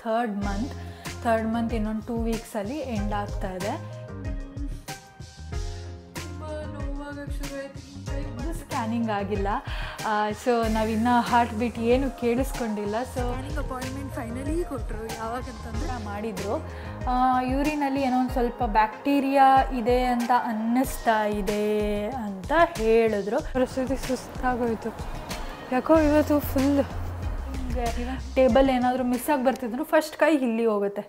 Third month ಇನ್ನೊಂದು 2 ವೀಕ್ಸಲ್ಲಿ end ಆಗ್ತಾ ಇದೆ. ಸ್ಕ್ಯಾನಿಂಗ್ ಆಗಿಲ್ಲ, ಸೊ ನಾವಿನ್ನು ಹಾರ್ಟ್ ಬೀಟ್ ಏನು ಕೇಳಿಸ್ಕೊಂಡಿಲ್ಲ. ಸೊ ಅಪಾಯಿಂಟ್ಮೆಂಟ್ ಫೈನಲಿ ಕೊಟ್ಟರು. ಯಾವಾಗಂತಂದರೆ ಮಾಡಿದರು. ಯೂರಿನಲ್ಲಿ ಏನೋ ಒಂದು ಸ್ವಲ್ಪ ಬ್ಯಾಕ್ಟೀರಿಯಾ ಇದೆ ಅಂತ ಅನ್ನಿಸ್ತಾ ಇದೆ ಅಂತ ಹೇಳಿದ್ರು. ಪರಿಸ್ಥಿತಿ ಸುಸ್ತಾಗೋಯ್ತು. ಯಾಕೋ ಇವತ್ತು ಫುಲ್ ಟೇಬಲ್ ಏನಾದರೂ ಮಿಸ್ ಆಗಿ ಬರ್ತಿದ್ರು ಫಸ್ಟ್ ಕೈ ಇಲ್ಲಿ ಹೋಗುತ್ತೆ.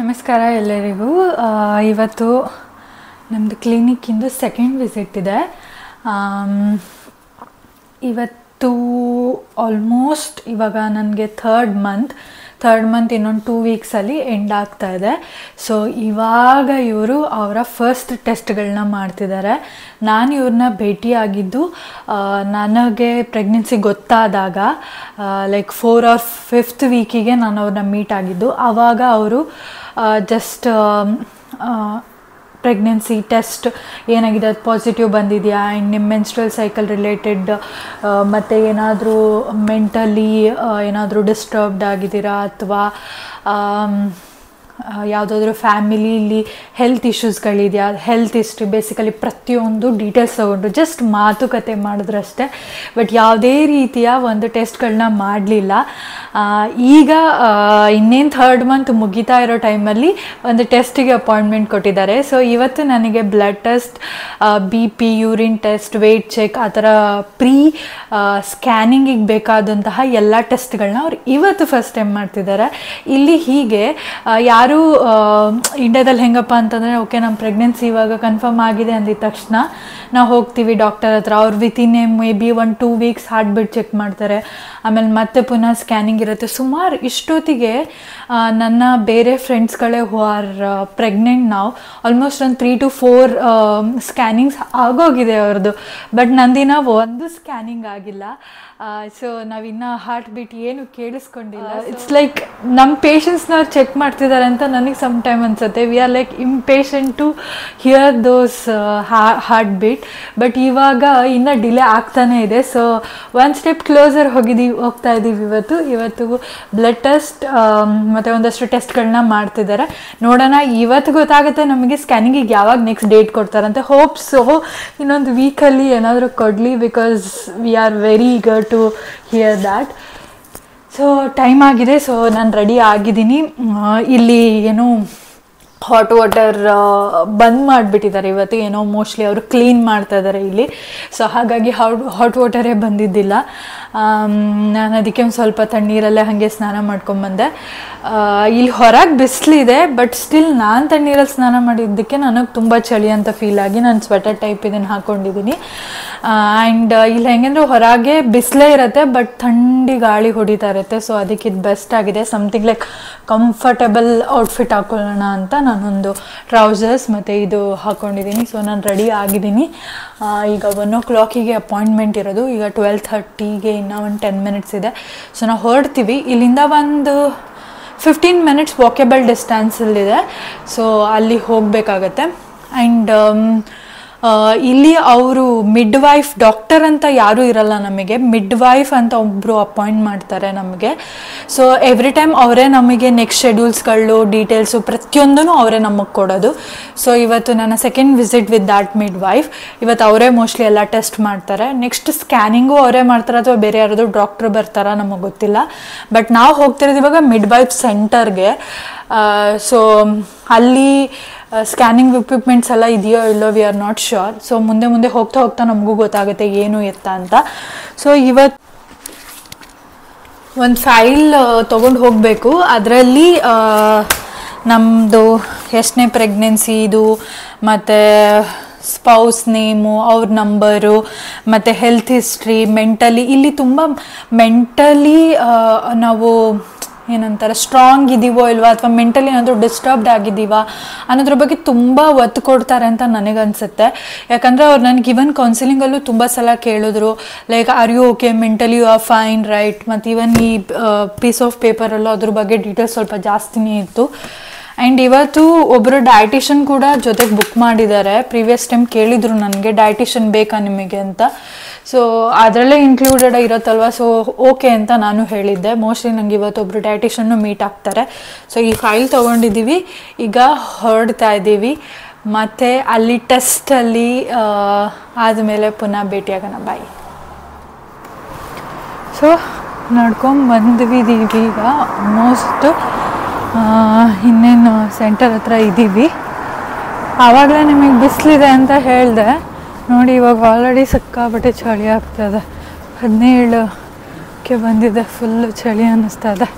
ನಮಸ್ಕಾರ ಎಲ್ಲರಿಗೂ. ಇವತ್ತು ನಮ್ಮದು ಕ್ಲಿನಿಕ್ಕಿಂದು ಸೆಕೆಂಡ್ ವಿಸಿಟ್ ಇದೆ. ಇವತ್ತು ಆಲ್ಮೋಸ್ಟ್ ಇವಾಗ ನನಗೆ ಥರ್ಡ್ ಮಂತ್ ಇನ್ನೊಂದು 2 ವೀಕ್ಸಲ್ಲಿ ಎಂಡ್ ಆಗ್ತಾ ಇದೆ. ಸೊ ಇವಾಗ ಇವರು ಅವರ ಫಸ್ಟ್ ಟೆಸ್ಟ್ಗಳನ್ನ ಮಾಡ್ತಿದ್ದಾರೆ. ನಾನು ಇವ್ರನ್ನ ಭೇಟಿಯಾಗಿದ್ದು ನನಗೆ ಪ್ರೆಗ್ನೆನ್ಸಿ ಗೊತ್ತಾದಾಗ ಲೈಕ್ 4 or 5th ವೀಕಿಗೆ ನಾನು ಅವ್ರನ್ನ ಮೀಟ್ ಆಗಿದ್ದು. ಆವಾಗ ಅವರು ಜಸ್ಟ್ ಪ್ರೆಗ್ನೆನ್ಸಿ ಟೆಸ್ಟ್ ಏನಾಗಿದೆ, ಅದು ಪಾಸಿಟಿವ್ ಬಂದಿದೆಯಾ, ಆ್ಯಂಡ್ ನಿಮ್ಮ ಮೆನ್ಸ್ಟ್ರಲ್ ಸೈಕಲ್ ರಿಲೇಟೆಡ್ ಮತ್ತು ಏನಾದರೂ ಮೆಂಟಲಿ ಏನಾದರೂ ಡಿಸ್ಟರ್ಬ್ಡ್ ಆಗಿದ್ದೀರಾ ಅಥವಾ ಯಾವುದಾದ್ರೂ ಫ್ಯಾಮಿಲಿಲಿ ಹೆಲ್ತ್ ಇಶ್ಯೂಸ್ಗಳಿದೆಯಾ, ಹೆಲ್ತ್ ಹಿಸ್ಟ್ರಿ, ಬೇಸಿಕಲಿ ಪ್ರತಿಯೊಂದು ಡೀಟೇಲ್ಸ್ ತೊಗೊಂಡು ಜಸ್ಟ್ ಮಾತುಕತೆ ಮಾಡಿದ್ರಷ್ಟೇ. ಬಟ್ ಯಾವುದೇ ರೀತಿಯ ಒಂದು ಟೆಸ್ಟ್ಗಳನ್ನ ಮಾಡಲಿಲ್ಲ. ಈಗ ಇನ್ನೇನು ಥರ್ಡ್ ಮಂತ್ ಮುಗಿತಾ ಇರೋ ಟೈಮಲ್ಲಿ ಒಂದು ಟೆಸ್ಟಿಗೆ ಅಪಾಯಿಂಟ್ಮೆಂಟ್ ಕೊಟ್ಟಿದ್ದಾರೆ. ಸೊ ಇವತ್ತು ನನಗೆ blood test, BP, urine test, weight check, ಆ ಥರ ಸ್ಕ್ಯಾನಿಂಗಿಗೆ ಬೇಕಾದಂತಹ ಎಲ್ಲ ಟೆಸ್ಟ್ಗಳನ್ನ ಅವ್ರು ಇವತ್ತು ಫಸ್ಟ್ ಟೈಮ್ ಮಾಡ್ತಿದ್ದಾರೆ. ಇಲ್ಲಿ ಹೀಗೆ ಯಾರು ಇಂಡಿಯಾದಲ್ಲಿ ಹೆಂಗಪ್ಪ ಅಂತಂದರೆ, ಓಕೆ ನಮ್ಮ ಪ್ರೆಗ್ನೆನ್ಸಿ ಇವಾಗ ಕನ್ಫರ್ಮ್ ಆಗಿದೆ ಅಂದಿದ ತಕ್ಷಣ ನಾವು ಹೋಗ್ತೀವಿ ಡಾಕ್ಟರ್ ಹತ್ರ. ಅವ್ರು within maybe 1-2 weeks heartbeat check ಮಾಡ್ತಾರೆ. ಆಮೇಲೆ ಮತ್ತೆ ಪುನಃ ಸ್ಕ್ಯಾನಿಂಗ್ ಇರುತ್ತೆ. ಸುಮಾರು ಇಷ್ಟೊತ್ತಿಗೆ ನನ್ನ ಬೇರೆ ಫ್ರೆಂಡ್ಸ್ಗಳೇ ಹೂ ಆರ್ ಪ್ರೆಗ್ನೆಂಟ್ ನಾವು ಆಲ್ಮೋಸ್ಟ್ ಒಂದು 3 to 4 ಸ್ಕ್ಯಾನಿಂಗ್ಸ್ ಆಗೋಗಿದೆ ಅವ್ರದ್ದು. ಬಟ್ ನಂದಿನ ಒಂದು ಸ್ಕ್ಯಾನಿಂಗ್ ಆಗಿಲ್ಲ. ಸೊ ನಾವಿನ್ನು ಹಾರ್ಟ್ ಬೀಟ್ ಏನು ಕೇಳಿಸ್ಕೊಂಡಿಲ್ಲ. ಇಟ್ಸ್ ಲೈಕ್ ನಮ್ಮ ಪೇಷಂಟ್ಸ್ನ ಚೆಕ್ ಮಾಡ್ತಿದ್ದಾರೆ ಅಂತ ನನಗೆ ಸಮ್ ಟೈಮ್ ಅನಿಸುತ್ತೆ. We are like impatient to hear those heartbeat. But ಇವಾಗ ಇನ್ನೂ ಡಿಲೇ ಆಗ್ತಾನೇ ಇದೆ. ಸೊ ಒಂದು ಸ್ಟೆಪ್ ಕ್ಲೋಸರ್ ಹೋಗ್ತಾ ಇದ್ದೀವಿ. ಇವತ್ತು ಬ್ಲಡ್ ಟೆಸ್ಟ್ ಮತ್ತು ಒಂದಷ್ಟು ಟೆಸ್ಟ್ಗಳನ್ನ ಮಾಡ್ತಿದ್ದಾರೆ. ನೋಡೋಣ ಇವತ್ತು ಗೊತ್ತಾಗುತ್ತೆ ನಮಗೆ ಸ್ಕ್ಯಾನಿಂಗಿಗೆ ಯಾವಾಗ ನೆಕ್ಸ್ಟ್ ಡೇಟ್ ಕೊಡ್ತಾರಂತೆ. ಹೋಪ್ಸು ಇನ್ನೊಂದು ವೀಕಲ್ಲಿ ಏನಾದರೂ ಕೊಡಲಿ, because we are very eager to hear that. So time ಆಗಿದೆ. ಸೊ ನಾನು ರೆಡಿ ಆಗಿದ್ದೀನಿ. ಇಲ್ಲಿ ಏನೋ ಹಾಟ್ ವಾಟರ್ ಬಂದ್ ಮಾಡಿಬಿಟ್ಟಿದ್ದಾರೆ ಇವತ್ತು. ಏನೋ ಮೋಸ್ಟ್ಲಿ ಅವರು ಕ್ಲೀನ್ ಮಾಡ್ತಾ ಇದ್ದಾರೆ ಇಲ್ಲಿ. ಸೊ ಹಾಗಾಗಿ ಹಾಟ್ ವಾಟರೇ ಬಂದಿದ್ದಿಲ್ಲ. ನಾನು ಅದಕ್ಕೆ ಒಂದು ಸ್ವಲ್ಪ ತಣ್ಣೀರಲ್ಲೇ ಹಾಗೆ ಸ್ನಾನ ಮಾಡ್ಕೊಂಬಂದೆ. ಇಲ್ಲಿ ಹೊರಗೆ ಬಿಸಿಲಿದೆ, ಬಟ್ ಸ್ಟಿಲ್ ನಾನು ತಣ್ಣೀರಲ್ಲಿ ಸ್ನಾನ ಮಾಡಿದ್ದಕ್ಕೆ ನನಗೆ ತುಂಬ ಚಳಿ ಅಂತ ಫೀಲ್ ಆಗಿ ನಾನು ಸ್ವೆಟರ್ ಟೈಪ್ ಇದನ್ನು ಹಾಕ್ಕೊಂಡಿದ್ದೀನಿ. ಆ್ಯಂಡ್ ಇಲ್ಲಿ ಹೆಂಗಂದ್ರೆ ಹೊರಗೆ ಬಿಸಿಲೇ ಇರುತ್ತೆ, ಬಟ್ ಥಂಡಿ ಗಾಳಿ ಹೊಡಿತಾ ಇರುತ್ತೆ. ಸೊ ಅದಕ್ಕೆ ಇದು ಬೆಸ್ಟ್ ಆಗಿದೆ. ಸಮಥಿಂಗ್ ಲೈಕ್ ಕಂಫರ್ಟಬಲ್ ಔಟ್ಫಿಟ್ ಹಾಕೊಳ್ಳೋಣ ಅಂತ ನಾನೊಂದು ಟ್ರೌಸರ್ಸ್ ಮತ್ತು ಇದು ಹಾಕ್ಕೊಂಡಿದ್ದೀನಿ. ಸೊ ನಾನು ರೆಡಿ ಆಗಿದ್ದೀನಿ. ಈಗ 1 o'clock ಅಪಾಯಿಂಟ್ಮೆಂಟ್ ಇರೋದು. ಈಗ 12:30 ಇನ್ನೂ ಒಂದು 10 minutes ಇದೆ. ಸೊ ನಾವು ಹೊರಡ್ತೀವಿ. ಇಲ್ಲಿಂದ ಒಂದು 15 minutes ವಾಕೇಬಲ್ ಡಿಸ್ಟೆನ್ಸಲ್ಲಿದೆ. ಸೊ ಅಲ್ಲಿ ಹೋಗಬೇಕಾಗತ್ತೆ. ಆ್ಯಂಡ್ ಇಲ್ಲಿ ಅವರು ಮಿಡ್ ವೈಫ್, ಡಾಕ್ಟರ್ ಅಂತ ಯಾರೂ ಇರಲ್ಲ ನಮಗೆ. ಮಿಡ್ ವೈಫ್ ಅಂತ ಒಬ್ಬರು ಅಪಾಯಿಂಟ್ ಮಾಡ್ತಾರೆ ನಮಗೆ. ಸೊ ಎವ್ರಿ ಟೈಮ್ ಅವರೇ ನಮಗೆ ನೆಕ್ಸ್ಟ್ ಶೆಡ್ಯೂಲ್ಸ್ಗಳು, ಡೀಟೇಲ್ಸು ಪ್ರತಿಯೊಂದೂ ಅವರೇ ನಮಗೆ ಕೊಡೋದು. ಸೊ ಇವತ್ತು ನನ್ನ second visit with that mid wife. ಇವತ್ತು ಅವರೇ ಮೋಸ್ಟ್ಲಿ ಎಲ್ಲ ಟೆಸ್ಟ್ ಮಾಡ್ತಾರೆ. ನೆಕ್ಸ್ಟ್ ಸ್ಕ್ಯಾನಿಂಗು ಅವರೇ ಮಾಡ್ತಾರೆ ಅಥವಾ ಬೇರೆ ಯಾರಾದರೂ ಡಾಕ್ಟ್ರು ಬರ್ತಾರಾ ನಮಗೆ ಗೊತ್ತಿಲ್ಲ. ಬಟ್ ನಾವು ಹೋಗ್ತಿರೋದು ಇವಾಗ ಮಿಡ್ ವೈಫ್ ಸೆಂಟರ್ಗೆ. ಸೊ ಅಲ್ಲಿ ಸ್ಕ್ಯಾನಿಂಗ್ ಎಕ್ವಿಪ್ಮೆಂಟ್ಸ್ ಎಲ್ಲ ಇದೆಯೋ ಇಲ್ಲೋ, we are not sure. So ಮುಂದೆ ಹೋಗ್ತಾ ನಮಗೂ ಗೊತ್ತಾಗುತ್ತೆ ಏನು ಎತ್ತ ಅಂತ. ಸೊ ಇವತ್ತು ಒಂದು ಫೈಲ್ ತೊಗೊಂಡು ಹೋಗಬೇಕು. ಅದರಲ್ಲಿ ನಮ್ಮದು ಎಷ್ಟನೇ ಪ್ರೆಗ್ನೆನ್ಸಿ ಇದು, ಮತ್ತು ಸ್ಪೌಸ್ ನೇಮು, ಅವ್ರ ನಂಬರು, ಮತ್ತು ಹೆಲ್ತ್ ಹಿಸ್ಟ್ರಿ, ಮೆಂಟಲಿ ಇಲ್ಲಿ ತುಂಬ ಮೆಂಟಲಿ ನಾವು ಏನಂತಾರೆ ಸ್ಟ್ರಾಂಗ್ ಇದ್ದೀವೋ ಇಲ್ವಾ, ಅಥವಾ ಮೆಂಟಲಿ ಏನಾದರೂ ಡಿಸ್ಟರ್ಬ್ಡ್ ಆಗಿದ್ದೀವಾ ಅನ್ನೋದ್ರ ಬಗ್ಗೆ ತುಂಬ ಒತ್ತು ಕೊಡ್ತಾರೆ ಅಂತ ನನಗನ್ಸುತ್ತೆ. ಯಾಕಂದರೆ ಅವ್ರು ನನಗೆ ಇವನ್ ಕೌನ್ಸಿಲಿಂಗಲ್ಲೂ ತುಂಬ ಸಲ ಕೇಳಿದ್ರು, like are you okay, mentally you are fine right. ಮತ್ತು ಇವನ್ ಈ ಪೀಸ್ ಆಫ್ ಪೇಪರಲ್ಲೂ ಅದ್ರ ಬಗ್ಗೆ ಡೀಟೇಲ್ಸ್ ಸ್ವಲ್ಪ ಜಾಸ್ತಿನೇ ಇತ್ತು. ಆ್ಯಂಡ್ ಇವತ್ತು ಒಬ್ಬರು ಡಯಟಿಷನ್ ಕೂಡ ಜೊತೆಗೆ ಬುಕ್ ಮಾಡಿದ್ದಾರೆ. ಪ್ರೀವಿಯಸ್ ಟೈಮ್ ಕೇಳಿದರು ನನಗೆ ಡಯಟಿಷನ್ ಬೇಕಾ ನಿಮಗೆ ಅಂತ. ಸೊ ಅದರಲ್ಲೇ ಇನ್ಕ್ಲೂಡೆಡ್ ಇರುತ್ತಲ್ವ, ಸೊ ಓಕೆ ಅಂತ ನಾನು ಹೇಳಿದ್ದೆ. ಮೋಸ್ಟ್ಲಿ ನನಗೆ ಇವತ್ತು ಒಬ್ಬರು ಡಯಟಿಷನ್ನು ಮೀಟ್ ಆಗ್ತಾರೆ. ಸೊ ಈ ಫೈಲ್ ತೊಗೊಂಡಿದ್ದೀವಿ, ಈಗ ಹೊರಡ್ತಾ ಇದ್ದೀವಿ. ಮತ್ತು ಅಲ್ಲಿ ಟೆಸ್ಟಲ್ಲಿ ಆದಮೇಲೆ ಪುನಃ ಭೇಟಿಯಾಗೋಣ. ಬಾಯ್. ಸೊ ನಡ್ಕೊಂಬಂದಿದ್ದೀವಿ ಈಗ. ಆಲ್ಮೋಸ್ಟ್ ಇನ್ನೇನು ಸೆಂಟರ್ ಹತ್ರ ಇದ್ದೀವಿ. ಆವಾಗಲೇ ನಿಮಗೆ ಬಿಸಿಲಿದೆ ಅಂತ ಹೇಳಿದೆ ನೋಡಿ. ಇವಾಗ ಆಲ್ರೆಡಿ ಸಿಕ್ಕಾಪಟ್ಟೆ ಚಳಿ ಆಗ್ತದೆ. 17ಕ್ಕೆ ಬಂದಿದೆ. ಫುಲ್ಲು ಚಳಿ ಅನ್ನಿಸ್ತಾ ಇದೆ.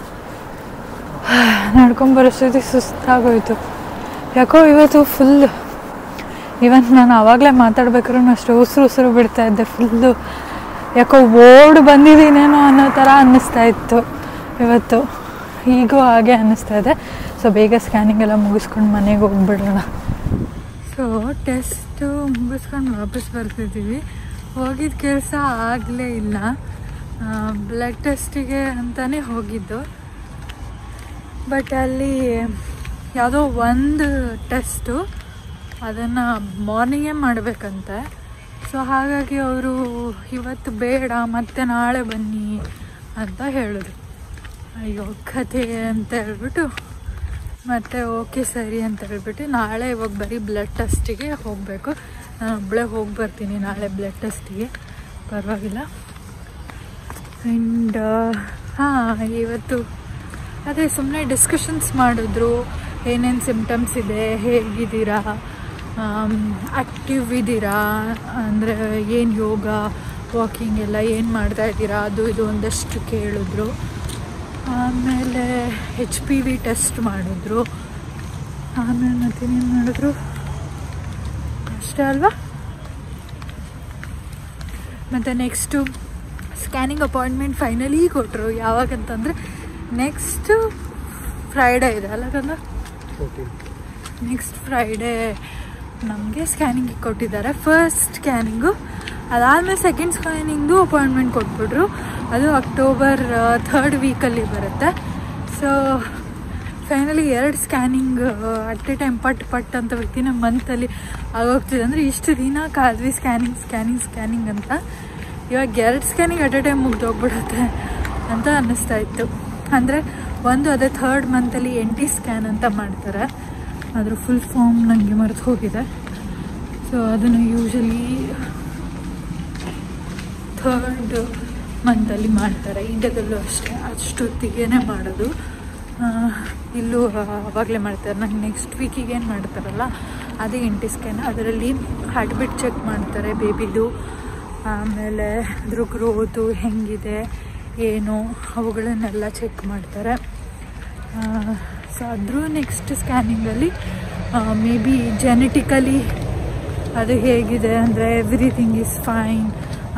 ನಡ್ಕೊಂಬರೋಷ್ಟೊತ್ತಿಗೆ ಸುಸ್ತಾಗೋಯ್ತು. ಯಾಕೋ ಇವತ್ತು ಫುಲ್, ಇವತ್ತು ನಾನು ಆವಾಗಲೇ ಮಾತಾಡ್ಬೇಕಾದ್ರೂ ಅಷ್ಟು ಉಸಿರು ಬಿಡ್ತಾಯಿದ್ದೆ. ಫುಲ್ಲು ಯಾಕೋ ಓಡ್ ಬಂದಿದ್ದೀನೇನೋ ಅನ್ನೋ ಥರ ಅನ್ನಿಸ್ತಾ ಇತ್ತು ಇವತ್ತು. ಈಗೂ ಹಾಗೆ ಅನ್ನಿಸ್ತಾ ಇದೆ. ಸೊ ಬೇಗ ಸ್ಕ್ಯಾನಿಂಗ್ ಎಲ್ಲ ಮುಗಿಸ್ಕೊಂಡು ಮನೆಗೆ ಹೋಗ್ಬಿಡೋಣ. ಸೊ ಟೆಸ್ಟು ಮುಗಿಸ್ಕೊಂಡು ವಾಪಸ್ ಬರ್ತಿದ್ದೀವಿ. ಹೋಗಿದ್ದ ಕೆಲಸ ಆಗಲೇ ಇಲ್ಲ. ಬ್ಲಡ್ ಟೆಸ್ಟಿಗೆ ಅಂತಲೇ ಹೋಗಿದ್ದು. ಬಟ್ ಅಲ್ಲಿ ಯಾವುದೋ ಒಂದು ಟೆಸ್ಟು ಅದನ್ನು ಮಾರ್ನಿಂಗೇ ಮಾಡಬೇಕಂತೆ. ಸೊ ಹಾಗಾಗಿ ಅವರು ಇವತ್ತು ಬೇಡ, ಮತ್ತೆ ನಾಳೆ ಬನ್ನಿ ಅಂತ ಹೇಳಿದ್ರು. ಅಯ್ಯೋ ಕಥೆ ಅಂತ ಹೇಳ್ಬಿಟ್ಟು ಮತ್ತೆ ಓಕೆ ಸರಿ ಅಂತ ಹೇಳ್ಬಿಟ್ಟು ನಾಳೆ ಇವಾಗ ಬರೀ ಬ್ಲಡ್ ಟೆಸ್ಟಿಗೆ ಹೋಗಬೇಕು. ನಾನು ಒಬ್ಬಳೇ ಹೋಗಿ ಬರ್ತೀನಿ ನಾಳೆ ಬ್ಲಡ್ ಟೆಸ್ಟಿಗೆ, ಪರವಾಗಿಲ್ಲ. ಆ್ಯಂಡ್ ಇವತ್ತು ಅದೇ ಸುಮ್ಮನೆ ಡಿಸ್ಕಷನ್ಸ್ ಮಾಡಿದ್ರು. ಏನೇನು ಸಿಮ್ಟಮ್ಸ್ ಇದೆ, ಹೇಗಿದ್ದೀರಾ, ಆ್ಯಕ್ಟಿವ್ ಇದ್ದೀರಾ, ಅಂದರೆ ಏನು ಯೋಗ ವಾಕಿಂಗ್ ಎಲ್ಲ ಏನು ಮಾಡ್ತಾಯಿದ್ದೀರಾ, ಅದು ಇದು ಒಂದಷ್ಟು ಕೇಳಿದ್ರು. ಆಮೇಲೆ HPV ಟೆಸ್ಟ್ ಮಾಡಿದ್ರು. ಆಮೇಲೆ ಮತ್ತೇನೇನು ಮಾಡಿದ್ರು ಅಷ್ಟೇ ಅಲ್ವಾ. ಮತ್ತು ನೆಕ್ಸ್ಟು ಸ್ಕ್ಯಾನಿಂಗ್ ಅಪಾಯಿಂಟ್ಮೆಂಟ್ ಫೈನಲಿ ಕೊಟ್ಟರು. ಯಾವಾಗಂತಂದರೆ ನೆಕ್ಸ್ಟ್ ಫ್ರೈಡೇ ಇದೆ ಅಲ್ಲ ಕಂದ, ನೆಕ್ಸ್ಟ್ ಫ್ರೈಡೇ ನಮಗೆ ಸ್ಕ್ಯಾನಿಂಗಿಗೆ ಕೊಟ್ಟಿದ್ದಾರೆ. ಫಸ್ಟ್ ಸ್ಕ್ಯಾನಿಂಗು ಅದಾದಮೇಲೆ ಸೆಕೆಂಡ್ ಸ್ಕ್ಯಾನಿಂಗ್ದು ಅಪಾಯಿಂಟ್ಮೆಂಟ್ ಕೊಟ್ಬಿಟ್ರು. ಅದು ಅಕ್ಟೋಬರ್ 3rd ವೀಕಲ್ಲಿ ಬರುತ್ತೆ. So finally 2 scanning at A time ಪಟ್ ಅಂತ ವಿತಿನ್ ಮಂತಲ್ಲಿ ಆಗೋಗ್ತಿದೆ. ಅಂದರೆ ಇಷ್ಟು ದಿನ ಕಾದ್ವಿ ಸ್ಕ್ಯಾನಿಂಗ್ ಅಂತ. ಇವಾಗ 2 ಸ್ಕ್ಯಾನಿಂಗ್ ಅಟ್ ಎ ಟೈಮ್ ಮುಗ್ದೋಗ್ಬಿಡುತ್ತೆ ಅಂತ ಅನ್ನಿಸ್ತಾ ಇತ್ತು. ಅಂದರೆ ಒಂದು ಅದೇ 3rd ಮಂತಲ್ಲಿ NT ಸ್ಕ್ಯಾನ್ ಅಂತ ಮಾಡ್ತಾರೆ. ಅದ್ರ ಫುಲ್ ಫಾರ್ಮ್ ನನಗೆ ಮರೆತು ಹೋಗಿದೆ. ಸೊ ಅದನ್ನು ಯೂಶಲಿ 3rd ಮಂತಲ್ಲಿ ಮಾಡ್ತಾರೆ. ಇಂಡಿಯಾದಲ್ಲೂ ಅಷ್ಟೇ ಅಷ್ಟೊತ್ತಿಗೆ ಮಾಡೋದು. ಇಲ್ಲೂ ಆವಾಗಲೇ ಮಾಡ್ತಾರೆ. ನಂಗೆ ನೆಕ್ಸ್ಟ್ ವೀಕಿಗೆ ಏನು ಮಾಡ್ತಾರಲ್ಲ ಅದೇ NT ಸ್ಕ್ಯಾನ್. ಅದರಲ್ಲಿ ಹಾರ್ಟ್ ಬೀಟ್ ಚೆಕ್ ಮಾಡ್ತಾರೆ ಬೇಬಿದು. ಆಮೇಲೆ ಅದ್ರ ಗ್ರೋತು ಹೆಂಗಿದೆ ಏನು ಅವುಗಳನ್ನೆಲ್ಲ ಚೆಕ್ ಮಾಡ್ತಾರೆ. ಸೊ ಅದ್ರ ನೆಕ್ಸ್ಟ್ ಸ್ಕ್ಯಾನಿಂಗಲ್ಲಿ ಮೇ ಬಿ ಜೆನೆಟಿಕಲಿ ಅದು ಹೇಗಿದೆ ಅಂದರೆ ಎವ್ರಿಥಿಂಗ್ ಈಸ್ ಫೈನ್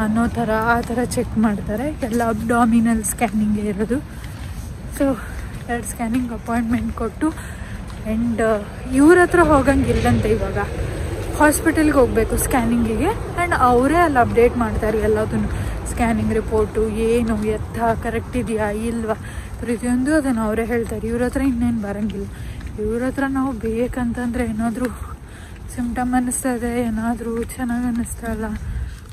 ಅನ್ನೋ ಥರ ಆ ಥರ ಚೆಕ್ ಮಾಡ್ತಾರೆ. ಎಲ್ಲ ಅಬ್ಡಾಮಿನಲ್ ಸ್ಕ್ಯಾನಿಂಗೇ ಇರೋದು. ಸೊ 2 ಸ್ಕ್ಯಾನಿಂಗ್ ಅಪಾಯಿಂಟ್ಮೆಂಟ್ ಕೊಟ್ಟು ಆ್ಯಂಡ್ ಇವ್ರ ಹತ್ರ ಹೋಗಂಗಿಲ್ಲಂತೆ. ಇವಾಗ ಹಾಸ್ಪಿಟಲ್ಗೆ ಹೋಗಬೇಕು ಸ್ಕ್ಯಾನಿಂಗಿಗೆ. ಆ್ಯಂಡ್ ಅವರೇ ಅಲ್ಲಿ ಅಪ್ಡೇಟ್ ಮಾಡ್ತಾರೆ ಎಲ್ಲದನ್ನು, ಸ್ಕ್ಯಾನಿಂಗ್ ರಿಪೋರ್ಟು ಏನು ಎತ್ತ ಕರೆಕ್ಟ್ ಇದೆಯಾ ಇಲ್ವಾ ಪ್ರತಿಯೊಂದು ಅದನ್ನು ಅವರೇ ಹೇಳ್ತಾರೆ. ಇವ್ರ ಹತ್ರ ಇನ್ನೇನು ಬರೋಂಗಿಲ್ಲ. ಇವ್ರ ಹತ್ರ ನಾವು ಬೇಕಂತಂದರೆ ಏನಾದರೂ ಸಿಮ್ಟಮ್ ಅನ್ನಿಸ್ತಾ ಇದೆ, ಏನಾದರೂ ಚೆನ್ನಾಗಿ ಅನ್ನಿಸ್ತಾ ಇಲ್ಲ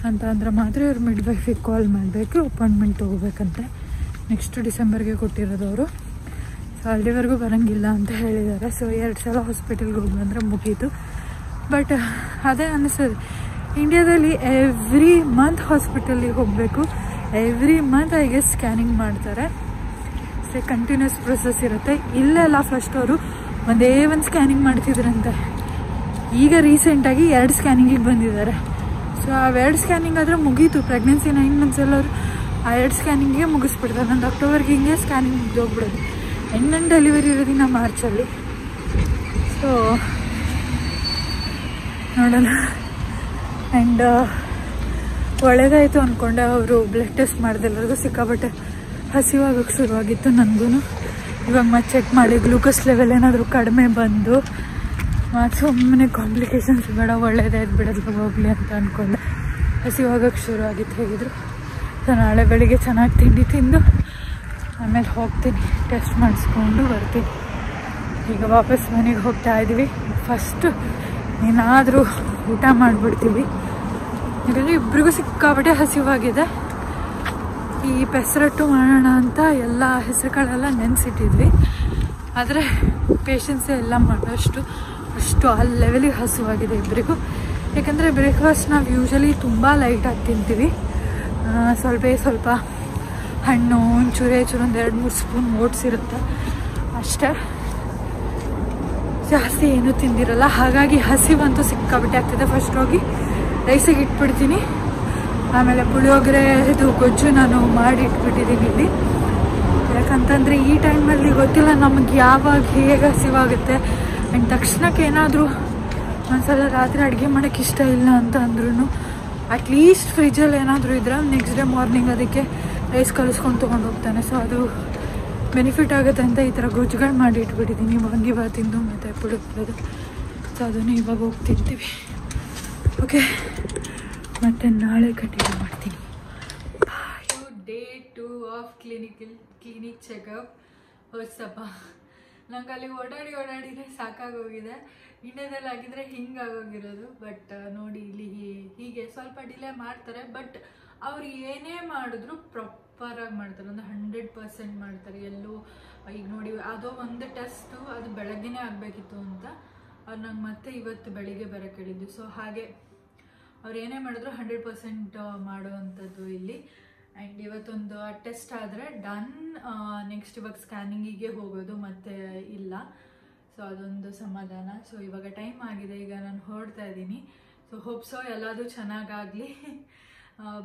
ಅಂತ ಅಂದರೆ ಮಾತ್ರ ಇವ್ರು ಮಿಡ್ವೈಫಿಗೆ ಕಾಲ್ ಮಾಡಬೇಕು, ಅಪಾಯಿಂಟ್ಮೆಂಟ್ ತೊಗೋಬೇಕಂತೆ. ನೆಕ್ಸ್ಟ್ ಡಿಸೆಂಬರ್ಗೆ ಕೊಟ್ಟಿರೋದು ಅವರು. ಸೊ ಅಲ್ಲಿವರೆಗೂ ಬರೋಂಗಿಲ್ಲ ಅಂತ ಹೇಳಿದ್ದಾರೆ. ಸೊ 2 ಸಲ ಹಾಸ್ಪಿಟಲ್ಗೆ ಹೋಗಿ ಬಂದರೆ ಮುಗೀತು. ಬಟ್ ಅದೇ ಅನ್ನಿಸ್ತದೆ, ಇಂಡಿಯಾದಲ್ಲಿ ಎವ್ರಿ ಮಂತ್ ಹಾಸ್ಪಿಟಲಿಗೆ ಹೋಗಬೇಕು. Every month I guess scanning ಮಾಡ್ತಾರೆ. ಸೊ ಕಂಟಿನ್ಯೂಸ್ ಪ್ರೊಸೆಸ್ ಇರುತ್ತೆ. ಇಲ್ಲೆಲ್ಲ ಫಸ್ಟ್ ಅವರು ಒಂದೇ ಒಂದು ಸ್ಕ್ಯಾನಿಂಗ್ ಮಾಡ್ತಿದ್ರಂತೆ. ಈಗ ರೀಸೆಂಟಾಗಿ 2 ಸ್ಕ್ಯಾನಿಂಗಿಗೆ ಬಂದಿದ್ದಾರೆ. ಸೊ ಆ 2 ಸ್ಕ್ಯಾನಿಂಗ್ ಆದರೆ ಮುಗೀತು. ಪ್ರೆಗ್ನೆನ್ಸಿ 9 months ಎಲ್ಲವರು ಆ 2 ಸ್ಕ್ಯಾನಿಂಗಿಗೆ ಮುಗಿಸ್ಬಿಡ್ತಾರೆ. ನಂದು ಅಕ್ಟೋಬರ್ಗೆ ಹಿಂಗೆ ಸ್ಕ್ಯಾನಿಂಗ್ ಮುಗಿದೋಗ್ಬಿಡೋದು. ನನ್ನ ಡೆಲಿವರಿ ಇರೋದಿನ ಮಾರ್ಚಲ್ಲಿ. ಸೊ ನೋಡೋಣ. ಆ್ಯಂಡ್ ಒಳ್ಳೇದಾಯಿತು ಅಂದ್ಕೊಂಡೆ. ಅವರು ಬ್ಲಡ್ ಟೆಸ್ಟ್ ಮಾಡಿದೆಲ್ಲರಿಗೂ ಸಿಕ್ಕಾಬಟ್ಟೆ ಹಸಿವಾಗೋಕ್ಕೆ ಶುರುವಾಗಿತ್ತು ನನಗೂ. ಇವಾಗ ಮತ್ತೆ ಚೆಕ್ ಮಾಡಿ ಗ್ಲೂಕೋಸ್ ಲೆವೆಲ್ ಏನಾದರೂ ಕಡಿಮೆ ಬಂದು ಮತ್ತು ಸುಮ್ಮನೆ ಕಾಂಪ್ಲಿಕೇಶನ್ಸ್ ಬೇಡ, ಒಳ್ಳೇದಾಯ್ತು ಬಿಡೋದು ಹೋಗಲಿ ಅಂತ ಅಂದ್ಕೊಂಡೆ. ಹಸಿವಾಗೋಕ್ಕೆ ಶುರುವಾಗಿತ್ತು ಹೇಗಿದ್ರು. ಸೊ ನಾಳೆ ಬೆಳಿಗ್ಗೆ ಚೆನ್ನಾಗಿ ತಿಂಡಿ ತಿಂದು ಆಮೇಲೆ ಹೋಗ್ತೀನಿ, ಟೆಸ್ಟ್ ಮಾಡಿಸ್ಕೊಂಡು ಬರ್ತೀನಿ. ಈಗ ವಾಪಸ್ ಮನೆಗೆ ಹೋಗ್ತಾ ಇದ್ದೀವಿ. ಫಸ್ಟ್ ಏನಾದರೂ ಊಟ ಮಾಡಿಬಿಡ್ತೀವಿ, ಯಾಕಂದರೆ ಇಬ್ಬರಿಗೂ ಸಿಕ್ಕಾಪಟ್ಟೆ ಹಸಿವಾಗಿದೆ. ಈ ಪೆಸರಟ್ಟು ಮಾಡೋಣ ಅಂತ ಎಲ್ಲ ಹೆಸರುಗಳೆಲ್ಲ ನೆನೆಸಿಟ್ಟಿದ್ವಿ, ಆದರೆ ಪೇಷನ್ಸೇ ಎಲ್ಲ ಮಾಡೋಷ್ಟು ಆ ಲೆವೆಲಿಗೆ ಹಸಿವಾಗಿದೆ ಇಬ್ಬರಿಗೂ. ಯಾಕಂದರೆ ಬ್ರೇಕ್ಫಾಸ್ಟ್ ನಾವು ಯೂಶಲಿ ತುಂಬ ಲೈಟಾಗಿ ತಿಂತೀವಿ. ಸ್ವಲ್ಪ ಹಣ್ಣು, ಒಂಚೂರು ಒಂದು 2-3 ಸ್ಪೂನ್ ಓಟ್ಸ್ ಇರುತ್ತೆ ಅಷ್ಟೇ, ಜಾಸ್ತಿ ಏನೂ ತಿಂದಿರಲ್ಲ. ಹಾಗಾಗಿ ಹಸಿವಂತೂ ಸಿಕ್ಕಾಬಿಟ್ಟೆ ಆಗ್ತಿದೆ. ಫಸ್ಟ್ ಹೋಗಿ ರೈಸಿಗೆ ಇಟ್ಬಿಡ್ತೀನಿ, ಆಮೇಲೆ ಪುಳಿಯೋಗರೆ ಇದು ಗೊಜ್ಜು ನಾನು ಮಾಡಿ ಇಟ್ಬಿಟ್ಟಿದ್ದೀನಿ ಇಲ್ಲಿ. ಯಾಕಂತಂದರೆ ಈ ಟೈಮಲ್ಲಿ ಗೊತ್ತಿಲ್ಲ ನಮಗೆ ಯಾವಾಗ ಹೇಗೆ ಹಸಿವಾಗುತ್ತೆ. ಆ್ಯಂಡ್ ತಕ್ಷಣಕ್ಕೆ ಏನಾದರೂ ಒಂದ್ಸಲ ರಾತ್ರಿ ಅಡುಗೆ ಮಾಡೋಕ್ಕೆ ಇಷ್ಟ ಇಲ್ಲ ಅಂತ ಅಂದ್ರೂ ಅಟ್ಲೀಸ್ಟ್ ಫ್ರಿಜ್ಜಲ್ಲಿ ಏನಾದರೂ ಇದ್ರೆ ನೆಕ್ಸ್ಟ್ ಡೇ ಮಾರ್ನಿಂಗ್ ಅದಕ್ಕೆ ರೈಸ್ ಕಲಿಸ್ಕೊಂಡು ತೊಗೊಂಡು ಹೋಗ್ತಾನೆ. ಸೊ ಅದು ಬೆನಿಫಿಟ್ ಆಗುತ್ತೆ ಅಂತ ಈ ಥರ ಗೊಜ್ಜುಗಳು ಮಾಡಿ ಇಟ್ಬಿಟ್ಟಿದ್ದೀನಿ, ವಾಂಗಿಬಾತಿಂದು ಮತ್ತು ಪುಳಿಯೋಗರೆದು. ಸೊ ಅದನ್ನು ಇವಾಗ ಹೋಗಿ ತಿಂತೀವಿ. ಓಕೆ, ಮತ್ತು ನಾಳೆ ಕಂಟಿನ್ಯೂ ಮಾಡ್ತೀನಿ. Day 2 of clinic checkup. ಹೊಸಪ್ಪ ನಂಗೆ ಅಲ್ಲಿ ಓಡಾಡಿನೇ ಸಾಕಾಗೋಗಿದೆ. ಇಂಡಿಯಾದಲ್ಲಿ ಆಗಿದ್ರೆ ಹಿಂಗಾಗೋಗಿರೋದು. ಬಟ್ ನೋಡಿ ಇಲ್ಲಿ ಹೀಗೆ ಸ್ವಲ್ಪ ಡಿಲೇ ಮಾಡ್ತಾರೆ, ಬಟ್ ಅವ್ರು ಏನೇ ಮಾಡಿದ್ರು ಪ್ರಾಪರಾಗಿ ಮಾಡ್ತಾರೆ, ಒಂದು 100% ಮಾಡ್ತಾರೆ. ಎಲ್ಲೂ ಈಗ ನೋಡಿ ಅದೋ ಒಂದು ಟೆಸ್ಟು ಅದು ಬೆಳಗ್ಗೆನೇ ಆಗಬೇಕಿತ್ತು ಅಂತ ಅವ್ರು ನಂಗೆ ಮತ್ತೆ ಇವತ್ತು ಬೆಳಿಗ್ಗೆ ಬರೋಕ್ಕೆ ಹೇಳಿದ್ದು. ಸೊ ಹಾಗೆ ಅವ್ರು ಏನೇ ಮಾಡಿದ್ರು 100% ಮಾಡುವಂಥದ್ದು ಇಲ್ಲಿ. ಆ್ಯಂಡ್ ಇವತ್ತೊಂದು ಟೆಸ್ಟ್ ಆದರೆ ಡನ್. ನೆಕ್ಸ್ಟ್ ಇವಾಗ ಸ್ಕ್ಯಾನಿಂಗಿಗೆ ಹೋಗೋದು ಮತ್ತೆ ಇಲ್ಲ. ಸೊ ಅದೊಂದು ಸಮಾಧಾನ. ಸೊ ಇವಾಗ ಟೈಮ್ ಆಗಿದೆ, ಈಗ ನಾನು ಹೊರಡ್ತಾ ಇದ್ದೀನಿ. ಸೊ ಹೋಪ್ಸೋ ಎಲ್ಲದೂ ಚೆನ್ನಾಗಾಗಲಿ,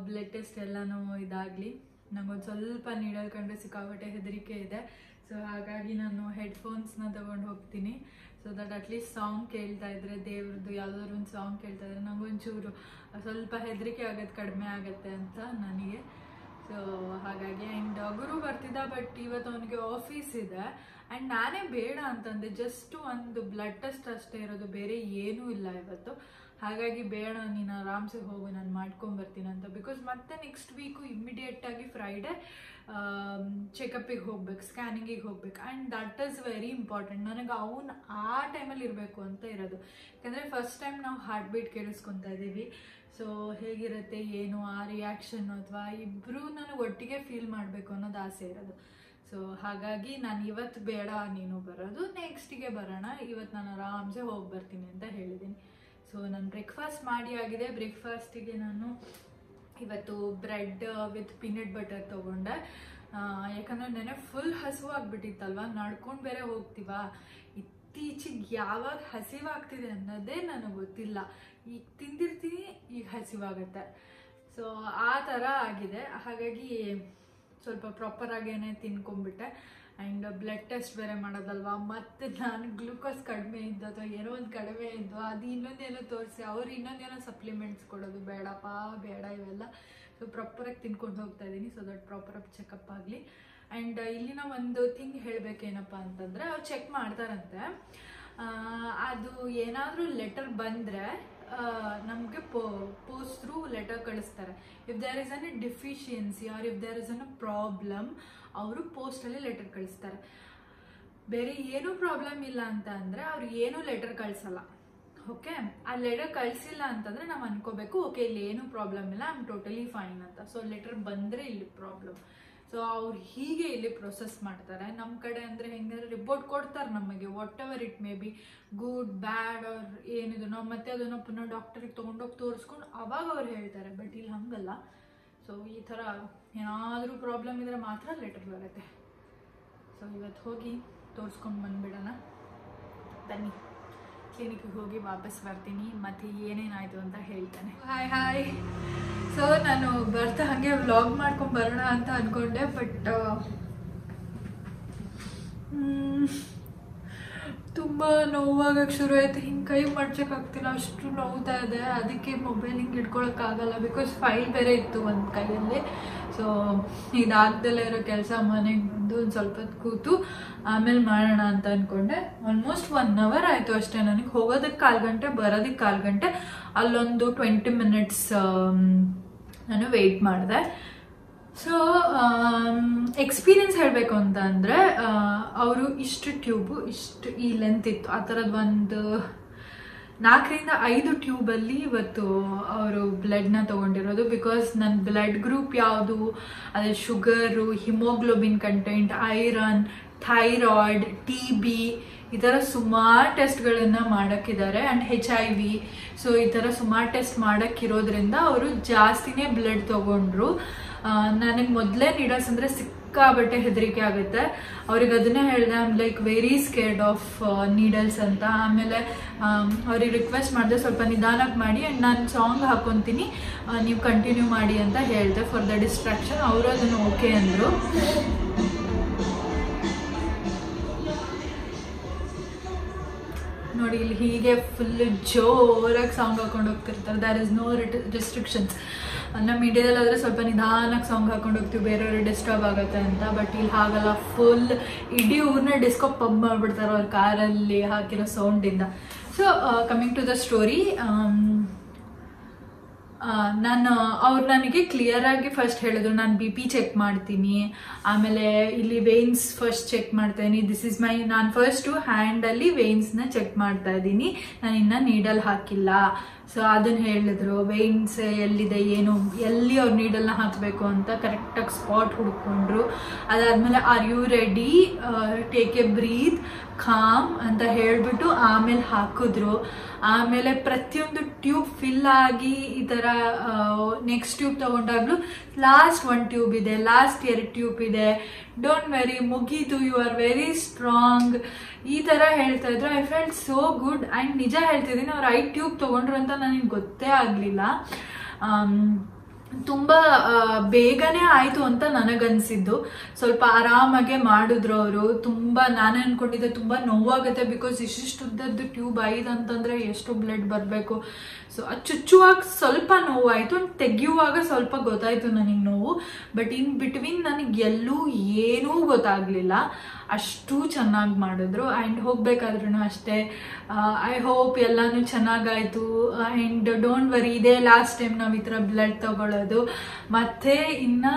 ಬ್ಲಡ್ ಟೆಸ್ಟ್ ಎಲ್ಲನೂ ಇದಾಗಲಿ. ನಂಗೊಂದು ಸ್ವಲ್ಪ ನೀಡಲ್ ಕಂಡ್ರೆ ಸಿಕ್ಕಾಪಟ್ಟೆ ಹೆದರಿಕೆ ಇದೆ. ಸೊ ಹಾಗಾಗಿ ನಾನು ಹೆಡ್ಫೋನ್ಸ್ನ ತೊಗೊಂಡು ಹೋಗ್ತೀನಿ. ಸೊ ದಟ್ ಅಟ್ಲೀಸ್ಟ್ ಸಾಂಗ್ ಕೇಳ್ತಾ ಇದ್ರೆ, ದೇವ್ರದ್ದು ಯಾವುದಾದ್ರು ಒಂದು ಸಾಂಗ್ ಕೇಳ್ತಾ ಇದ್ರೆ ನಂಗೊಂಚೂರು ಸ್ವಲ್ಪ ಹೆದರಿಕೆ ಆಗೋದು ಕಡಿಮೆ ಆಗುತ್ತೆ ಅಂತ ನನಗೆ. ಸೊ ಹಾಗಾಗಿ ಆ್ಯಂಡ್ ಗುರು ಬರ್ತಿದ್ದ, ಬಟ್ ಇವತ್ತು ಅವನಿಗೆ ಆಫೀಸ್ ಇದೆ. ಆ್ಯಂಡ್ ನಾನೇ ಬೇಡ ಅಂತಂದೆ, ಜಸ್ಟ್ ಒಂದು ಬ್ಲಡ್ ಟೆಸ್ಟ್ ಅಷ್ಟೇ ಇರೋದು, ಬೇರೆ ಏನೂ ಇಲ್ಲ ಇವತ್ತು. ಹಾಗಾಗಿ ಬೇಡ, ನೀನು ಆರಾಮ್ಸೆ ಹೋಗು, ನಾನು ಮಾಡ್ಕೊಂಬರ್ತೀನಿ ಅಂತ. ಬಿಕಾಸ್ ಮತ್ತೆ ನೆಕ್ಸ್ಟ್ ವೀಕು ಇಮ್ಮಿಡಿಯೇಟಾಗಿ ಫ್ರೈಡೇ ಚೆಕಪ್ಪಿಗೆ ಹೋಗ್ಬೇಕು, ಸ್ಕ್ಯಾನಿಂಗಿಗೆ ಹೋಗ್ಬೇಕು. And that is very important. ನನಗೆ ಅವನು ಆ ಟೈಮಲ್ಲಿ ಇರಬೇಕು ಅಂತ ಇರೋದು. ಯಾಕಂದರೆ ಫಸ್ಟ್ ಟೈಮ್ ನಾವು ಹಾರ್ಟ್ ಬೀಟ್ ಕೇಳಿಸ್ಕೊತಾ ಇದ್ದೀವಿ. ಸೊ ಹೇಗಿರುತ್ತೆ ಏನು ಆ ರಿಯಾಕ್ಷನ್ನು, ಅಥವಾ ಇಬ್ಬರೂ ನನಗೆ ಒಟ್ಟಿಗೆ ಫೀಲ್ ಮಾಡಬೇಕು ಅನ್ನೋದು ಆಸೆ ಇರೋದು. ಸೊ ಹಾಗಾಗಿ ನಾನು ಇವತ್ತು ಬೇಡ ನೀನು ಬರೋದು, ನೆಕ್ಸ್ಟಿಗೆ ಬರೋಣ, ಇವತ್ತು ನಾನು ಆರಾಮ್ಸೆ ಹೋಗಿ ಬರ್ತೀನಿ ಅಂತ ಹೇಳಿದ್ದೀನಿ. ಸೊ ನಾನು ಬ್ರೇಕ್ಫಾಸ್ಟ್ ಮಾಡಿ ಆಗಿದೆ. ಬ್ರೇಕ್ಫಾಸ್ಟಿಗೆ ನಾನು ಇವತ್ತು ಬ್ರೆಡ್ ವಿತ್ ಪೀನಟ್ ಬಟರ್ ತೊಗೊಂಡೆ. ಯಾಕಂದರೆ ನೆನೆ ಫುಲ್ ಹಸಿವಾಗ್ಬಿಟ್ಟಿತ್ತಲ್ವ, ನಡ್ಕೊಂಡು ಬೇರೆ ಹೋಗ್ತೀವ. ಇತ್ತೀಚೆಗೆ ಯಾವಾಗ ಹಸಿವಾಗ್ತಿದೆ ಅನ್ನೋದೇ ನನಗೆ ಗೊತ್ತಿಲ್ಲ. ಈಗ ತಿಂದಿರ್ತೀನಿ, ಈಗ ಹಸಿವಾಗುತ್ತೆ. ಸೊ ಆ ಥರ ಆಗಿದೆ. ಹಾಗಾಗಿ ಸ್ವಲ್ಪ ಪ್ರಾಪರಾಗೇನೆ ತಿನ್ಕೊಂಡ್ಬಿಟ್ಟೆ. ಆ್ಯಂಡ್ ಬ್ಲಡ್ ಟೆಸ್ಟ್ ಬೇರೆ ಮಾಡೋದಲ್ವ, ಮತ್ತು ನಾನು ಗ್ಲೂಕೋಸ್ ಕಡಿಮೆ ಇದ್ದು ಅಥವಾ ಏನೋ ಒಂದು ಕಡಿಮೆ ಇದ್ದು ಅದು ಇನ್ನೊಂದೇನೋ ತೋರಿಸಿ ಅವ್ರು ಇನ್ನೊಂದೇನೋ ಸಪ್ಲಿಮೆಂಟ್ಸ್ ಕೊಡೋದು, ಬೇಡಪ್ಪ ಬೇಡ ಇವೆಲ್ಲ. ಸೊ ಪ್ರಾಪರಾಗಿ ತಿನ್ಕೊಂಡು ಹೋಗ್ತಾ ಇದ್ದೀನಿ. ಸೊ ದಟ್ ಪ್ರಾಪರಾಗಿ ಚೆಕಪ್ ಆಗಲಿ. ಆ್ಯಂಡ್ ಇಲ್ಲಿನ ಒಂದು ಥಿಂಗ್ ಹೇಳಬೇಕೇನಪ್ಪ ಅಂತಂದರೆ, ಅವ್ರು ಚೆಕ್ ಮಾಡ್ತಾರಂತೆ, ಅದು ಏನಾದರೂ ಲೆಟರ್ ಬಂದರೆ ನಮಗೆ ಪೋಸ್ಟ್ ಥ್ರೂ ಲೆಟರ್ ಕಳಿಸ್ತಾರೆ. If there is an deficiency or if there is an problem, ಅವರು ಪೋಸ್ಟಲ್ಲಿ ಲೆಟರ್ ಕಳಿಸ್ತಾರೆ. ಬೇರೆ ಏನೂ ಪ್ರಾಬ್ಲಮ್ ಇಲ್ಲ ಅಂತ ಅಂದರೆ ಅವ್ರು ಏನೂ ಲೆಟರ್ ಕಳಿಸಲ್ಲ. ಓಕೆ, ಆ ಲೆಟರ್ ಕಳಿಸಿಲ್ಲ ಅಂತಂದರೆ ನಾವು ಅನ್ಕೋಬೇಕು, ಓಕೆ ಇಲ್ಲಿ ಏನೂ ಪ್ರಾಬ್ಲಮ್ ಇಲ್ಲ, ಐ ಆಮ್ ಟೋಟಲಿ ಫೈನ್ ಅಂತ. ಸೊ ಲೆಟರ್ ಬಂದರೆ ಇಲ್ಲಿ ಪ್ರಾಬ್ಲಮ್. ಸೊ ಅವ್ರು ಹೀಗೆ ಇಲ್ಲಿ ಪ್ರೊಸೆಸ್ ಮಾಡ್ತಾರೆ. ನಮ್ಮ ಕಡೆ ಅಂದರೆ ಹೆಂಗಂದ್ರೆ ರಿಪೋರ್ಟ್ ಕೊಡ್ತಾರೆ ನಮಗೆ, what ever it may be, good ಬ್ಯಾಡ್ ಅವ್ರು ಏನಿದು, ನಾವು ಮತ್ತೆ ಅದನ್ನು ಪುನಃ ಡಾಕ್ಟರಿಗೆ ತೊಗೊಂಡೋಗಿ ತೋರಿಸ್ಕೊಂಡು ಅವಾಗ ಅವ್ರು ಹೇಳ್ತಾರೆ. ಬಟ್ ಇಲ್ಲಿ ಹಂಗಲ್ಲ. ಸೊ ಈ ಥರ ಏನಾದರೂ ಪ್ರಾಬ್ಲಮ್ ಇದ್ದರೆ ಮಾತ್ರ ಲೆಟರ್ ಬರುತ್ತೆ. ಸೊ ಇವತ್ತು ಹೋಗಿ ತೋರಿಸ್ಕೊಂಡು ಬಂದುಬಿಡೋಣ. ಬನ್ನಿ, ಕ್ಲಿನಿಕ್ಗೆ ಹೋಗಿ ವಾಪಸ್ ಬರ್ತೀನಿ, ಮತ್ತು ಏನೇನಾಯಿತು ಅಂತ ಹೇಳ್ತಾನೆ. ಹಾಯ್. ಸೊ ನಾನು ಬರ್ತಾ ಹಾಗೆ ವ್ಲಾಗ್ ಮಾಡ್ಕೊಂಡು ಬರೋಣ ಅಂತ ಅಂದ್ಕೊಂಡೆ, ಬಟ್ ತುಂಬ ನೋವಾಗಕ್ಕೆ ಶುರು ಆಯಿತು. ಹಿಂಗೆ ಕೈ ಮಡ್ಚೋಕ್ಕಾಗ್ತಿಲ್ಲ, ಅಷ್ಟು ನೋವ್ತಾ ಇದೆ. ಅದಕ್ಕೆ ಮೊಬೈಲ್ ಹಿಂಗೆ ಇಟ್ಕೊಳಕ್ಕಾಗಲ್ಲ, ಬಿಕಾಸ್ ಫೈಲ್ ಬೇರೆ ಇತ್ತು ಒಂದು ಕೈಯಲ್ಲಿ. ಸೊ ಇದಾಗ್ದಲ್ಲೇ ಇರೋ ಕೆಲಸ ಮನೆಗೆ ಬಂದು ಒಂದು ಸ್ವಲ್ಪ ಹೊತ್ತು ಕೂತು ಆಮೇಲೆ ಮಾಡೋಣ ಅಂತ ಅಂದ್ಕೊಂಡೆ. ಆಲ್ಮೋಸ್ಟ್ 1 hour ಆಯಿತು ಅಷ್ಟೇ. ನನಗೆ ಹೋಗೋದಕ್ಕೆ 1/4 ಗಂಟೆ, ಬರೋದಕ್ಕೆ 1/4 ಗಂಟೆ. ಅಲ್ಲೊಂದು 20 minutes ನಾನು ವೆಯ್ಟ್ ಮಾಡಿದೆ. ಸೊ ಎಕ್ಸ್ಪೀರಿಯನ್ಸ್ ಹೇಳಬೇಕು ಅಂತ ಅಂದರೆ ಅವರು ಇಷ್ಟು ಟ್ಯೂಬು ಇಷ್ಟು ಈ ಲೆಂತ್ ಇತ್ತು, ಆ ಥರದ್ದು ಒಂದು 4 ರಿಂದ 5 ಟ್ಯೂಬಲ್ಲಿ ಇವತ್ತು ಅವರು ಬ್ಲಡ್ನ ತೊಗೊಂಡಿರೋದು. ಬಿಕಾಸ್ ನನ್ನ ಬ್ಲಡ್ ಗ್ರೂಪ್ ಯಾವುದು, ಅದೇ sugar, haemoglobin content, iron, thyroid, TB, ಈ ಥರ ಸುಮಾರು ಟೆಸ್ಟ್ಗಳನ್ನು ಮಾಡೋಕ್ಕಿದ್ದಾರೆ. ಆ್ಯಂಡ್ HIV, ಸೊ ಈ ಥರ ಸುಮಾರು ಟೆಸ್ಟ್ ಮಾಡೋಕ್ಕಿರೋದ್ರಿಂದ ಅವರು ಜಾಸ್ತಿನೇ ಬ್ಲಡ್ ತೊಗೊಂಡ್ರು. ನನಗೆ ಮೊದಲೇ ನೀಡಲ್ಸ್ ಅಂದರೆ ಸಿಕ್ಕಾಬಟ್ಟೆ ಹೆದರಿಕೆ ಆಗುತ್ತೆ. ಅವ್ರಿಗೆ ಅದನ್ನೇ ಹೇಳಿದೆ, I am like very scared of needles ಅಂತ. ಆಮೇಲೆ ಅವ್ರಿಗೆ ರಿಕ್ವೆಸ್ಟ್ ಮಾಡಿದೆ ಸ್ವಲ್ಪ ನಿಧಾನಕ್ಕೆ ಮಾಡಿ ಆ್ಯಂಡ್ ನಾನು ಸಾಂಗ್ ಹಾಕ್ಕೊತೀನಿ, ನೀವು ಕಂಟಿನ್ಯೂ ಮಾಡಿ ಅಂತ ಹೇಳಿದೆ ಫಾರ್ ದ ಡಿಸ್ಟ್ರಾಕ್ಷನ್. ಅವರು ಅದನ್ನು ಓಕೆ ಅಂದರು. ನೋಡಿ ಇಲ್ಲಿ ಹೀಗೆ ಫುಲ್ ಜೋರಾಗಿ ಸಾಂಗ್ ಹಾಕೊಂಡು ಹೋಗ್ತಿರ್ತಾರೆ. There is no restrictions. ನಮ್ಮ ಇಂಡಿಯಾದಲ್ಲಾದರೆ ಸ್ವಲ್ಪ ನಿಧಾನಕ್ಕೆ ಸಾಂಗ್ ಹಾಕೊಂಡು ಹೋಗ್ತೀವಿ, ಬೇರೆಯವ್ರಿಗೆ ಡಿಸ್ಟರ್ಬ್ ಆಗುತ್ತೆ ಅಂತ. ಬಟ್ ಇಲ್ಲಿ ಹಾಗಲ್ಲ, ಫುಲ್ ಇಡೀ ಊರನ್ನ ಡಿಸ್ಕೋ ಪಬ್ ಮಾಡಿಬಿಡ್ತಾರೆ ಅವ್ರ ಕಾರಲ್ಲಿ ಹಾಕಿರೋ ಸೌಂಡಿಂದ. So coming to the story, ಅವ್ರು ನನಗೆ ಕ್ಲಿಯರಾಗಿ ಫಸ್ಟ್ ಹೇಳಿದ್ರು, ನಾನು BP ಚೆಕ್ ಮಾಡ್ತೀನಿ, ಆಮೇಲೆ ಇಲ್ಲಿ ವೇನ್ಸ್ ಫಸ್ಟ್ ಚೆಕ್ ಮಾಡ್ತಾ ಇದ್ದೀನಿ. ದಿಸ್ ಇಸ್ ಮೈ, ನಾನು ಫಸ್ಟು ಹ್ಯಾಂಡಲ್ಲಿ ವೇನ್ಸ್ನ ಚೆಕ್ ಮಾಡ್ತಾ ಇದ್ದೀನಿ, ನಾನು ಇನ್ನೂ ನೀಡಲ್ ಹಾಕಿಲ್ಲ. ಸೊ ಅದನ್ನು ಹೇಳಿದ್ರು, ವೇನ್ಸ್ ಎಲ್ಲಿದೆ ಏನು, ಎಲ್ಲಿ ಅವ್ರು ನೀಡಲ್ನ ಹಾಕಬೇಕು ಅಂತ ಕರೆಕ್ಟಾಗಿ ಸ್ಪಾಟ್ ಹುಡ್ಕೊಂಡ್ರು. ಅದಾದಮೇಲೆ are you ready, take a breath, calm ಅಂತ ಹೇಳಿಬಿಟ್ಟು ಆಮೇಲೆ ಹಾಕಿದ್ರು. ಆಮೇಲೆ ಪ್ರತಿಯೊಂದು ಟ್ಯೂಬ್ ಫಿಲ್ ಆಗಿ ಈ ಥರ ನೆಕ್ಸ್ಟ್ ಟ್ಯೂಬ್ ತೊಗೊಂಡಾಗ್ಲೂ ಲಾಸ್ಟ್ 1 ಟ್ಯೂಬ್ ಇದೆ, ಲಾಸ್ಟ್ 2 ಟ್ಯೂಬ್ ಇದೆ, ಡೋಂಟ್ ವೆರಿ, ಮುಗೀತು, ಯು ಆರ್ ವೆರಿ ಸ್ಟ್ರಾಂಗ್, ಈ ಥರ ಹೇಳ್ತಾ ಇದ್ರು. I felt so good. And ನಿಜ ಹೇಳ್ತಿದ್ದೀನಿ, ಅವ್ರು 5 ಟ್ಯೂಬ್ ತೊಗೊಂಡ್ರು ಅಂತ ನನಗೆ ಗೊತ್ತೇ ಆಗಲಿಲ್ಲ. ತುಂಬ ಬೇಗನೆ ಆಯಿತು ಅಂತ ನನಗನ್ಸಿದ್ದು. ಸ್ವಲ್ಪ ಆರಾಮಾಗೆ ಮಾಡಿದ್ರು ಅವರು. ತುಂಬ ನಾನು ಅಂದ್ಕೊಂಡಿದ್ದೆ ತುಂಬ ನೋವಾಗುತ್ತೆ, ಬಿಕಾಸ್ ಇಷ್ಟಿಷ್ಟು ಉದ್ದದ್ದು ಟ್ಯೂಬ್ 5 ಅಂತಂದರೆ ಎಷ್ಟು ಬ್ಲಡ್ ಬರಬೇಕು. ಸೊ ಅದು ಚುಚ್ಚುವಾಗ ಸ್ವಲ್ಪ ನೋವಾಯಿತು, ತೆಗೆಯುವಾಗ ಸ್ವಲ್ಪ ಗೊತ್ತಾಯಿತು ನನಗೆ ನೋವು. ಬಟ್ ಇನ್ ಬಿಟ್ವೀನ್ ನನಗೆ ಎಲ್ಲೂ ಏನೂ ಗೊತ್ತಾಗಲಿಲ್ಲ, ಅಷ್ಟು ಚೆನ್ನಾಗಿ ಮಾಡಿದ್ರು. ಆ್ಯಂಡ್ ಹೋಗ್ಬೇಕಾದ್ರೂ ಅಷ್ಟೇ, ಐ ಹೋಪ್ ಎಲ್ಲನೂ ಚೆನ್ನಾಗಾಯಿತು. ಆ್ಯಂಡ್ ಡೋಂಟ್ ವರಿ, ಇದೇ ಲಾಸ್ಟ್ ಟೈಮ್ ನಾವು ಈ ಥರ ಬ್ಲಡ್ ತಗೊಳ್ಳೋದು. ಮತ್ತು ಇನ್ನು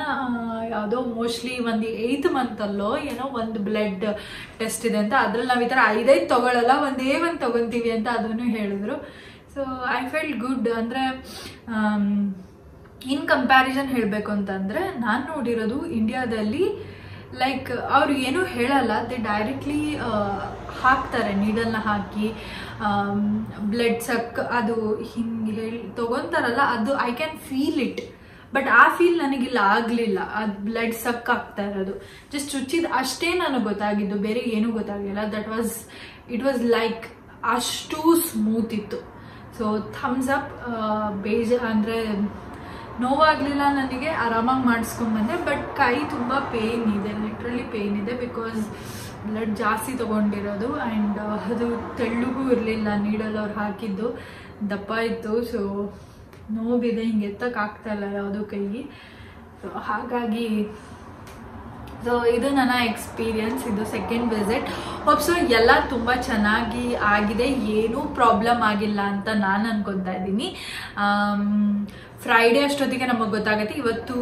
ಯಾವುದೋ ಮೋಸ್ಟ್ಲಿ ಒಂದು 8th ಮಂತಲ್ಲೋ ಏನೋ ಒಂದು ಬ್ಲಡ್ ಟೆಸ್ಟ್ ಇದೆ ಅಂತ, ಅದ್ರಲ್ಲಿ ನಾವು ಈ ಥರ 5 ತೊಗೊಳ್ಳಲ್ಲ, ಒಂದೇ ಒಂದು ತೊಗೊತೀವಿ ಅಂತ ಅದನ್ನು ಹೇಳಿದ್ರು. So I felt good. ಅಂದರೆ ಇನ್ ಕಂಪ್ಯಾರಿಸನ್ ಹೇಳಬೇಕು ಅಂತಂದರೆ, ನಾನು ನೋಡಿರೋದು ಇಂಡಿಯಾದಲ್ಲಿ ಲೈಕ್ ಅವ್ರು ಏನೂ ಹೇಳಲ್ಲ, ದೇ ಡೈರೆಕ್ಟ್ಲಿ ಹಾಕ್ತಾರೆ, ನೀಡಲ್ನ ಹಾಕಿ ಬ್ಲಡ್ ಸಕ್ ಅದು ಹಿಂಗೆ ಹೇಳಿ ತೊಗೊತಾರಲ್ಲ, ಅದು I can feel it. But ಆ ಫೀಲ್ ನನಗಿಲ್ಲ ಆಗಲಿಲ್ಲ. ಅದು ಬ್ಲಡ್ ಸಕ್ ಆಗ್ತಾ ಇರೋದು, ಜಸ್ಟ್ ಚುಚ್ಚಿದ ಅಷ್ಟೇ ನನಗೆ ಗೊತ್ತಾಗಿದ್ದು, ಬೇರೆ ಏನೂ ಗೊತ್ತಾಗಲಿಲ್ಲ. ಇಟ್ ವಾಸ್ ಲೈಕ್ ಅಷ್ಟು ಸ್ಮೂತ್ ಇತ್ತು. So thumbs up. ಅಂದರೆ ನೋವಾಗಲಿಲ್ಲ ನನಗೆ, ಆರಾಮಾಗಿ ಮಾಡಿಸ್ಕೊಂಡ್ಬಂದೆ. ಬಟ್ ಕೈ ತುಂಬ ಪೇಯ್ನ್ ಇದೆ, ಲಿಟ್ರಲಿ ಪೇಯ್ನ್ ಇದೆ, ಬಿಕಾಸ್ ಬ್ಲಡ್ ಜಾಸ್ತಿ ತೊಗೊಂಡಿರೋದು. ಆ್ಯಂಡ್ ಅದು ತೆಳ್ಳಗೂ ಇರಲಿಲ್ಲ, ನೀಡಲ್ ಅವ್ರು ಹಾಕಿದ್ದು ದಪ್ಪ ಇತ್ತು. ಸೊ ನೋವಿದೆ, ಹಿಂಗೆ ಎತ್ತಕ್ಕಾಗ್ತಾಯಿಲ್ಲ ಯಾವುದೋ ಕೈಗೆ. ಸೊ ಹಾಗಾಗಿ ಸೊ ಇದು ನನ್ನ ಎಕ್ಸ್ಪೀರಿಯನ್ಸ್, ಇದು ಸೆಕೆಂಡ್ ವಿಸಿಟ್. ಹೋಪ್ಸೋ ಎಲ್ಲ ತುಂಬ ಚೆನ್ನಾಗಿ ಆಗಿದೆ, ಏನೂ ಪ್ರಾಬ್ಲಮ್ ಆಗಿಲ್ಲ ಅಂತ ನಾನು ಅನ್ಕೊತಾ ಇದ್ದೀನಿ. ಫ್ರೈಡೇ ಅಷ್ಟೊತ್ತಿಗೆ ನಮಗೆ ಗೊತ್ತಾಗುತ್ತೆ. ಇವತ್ತು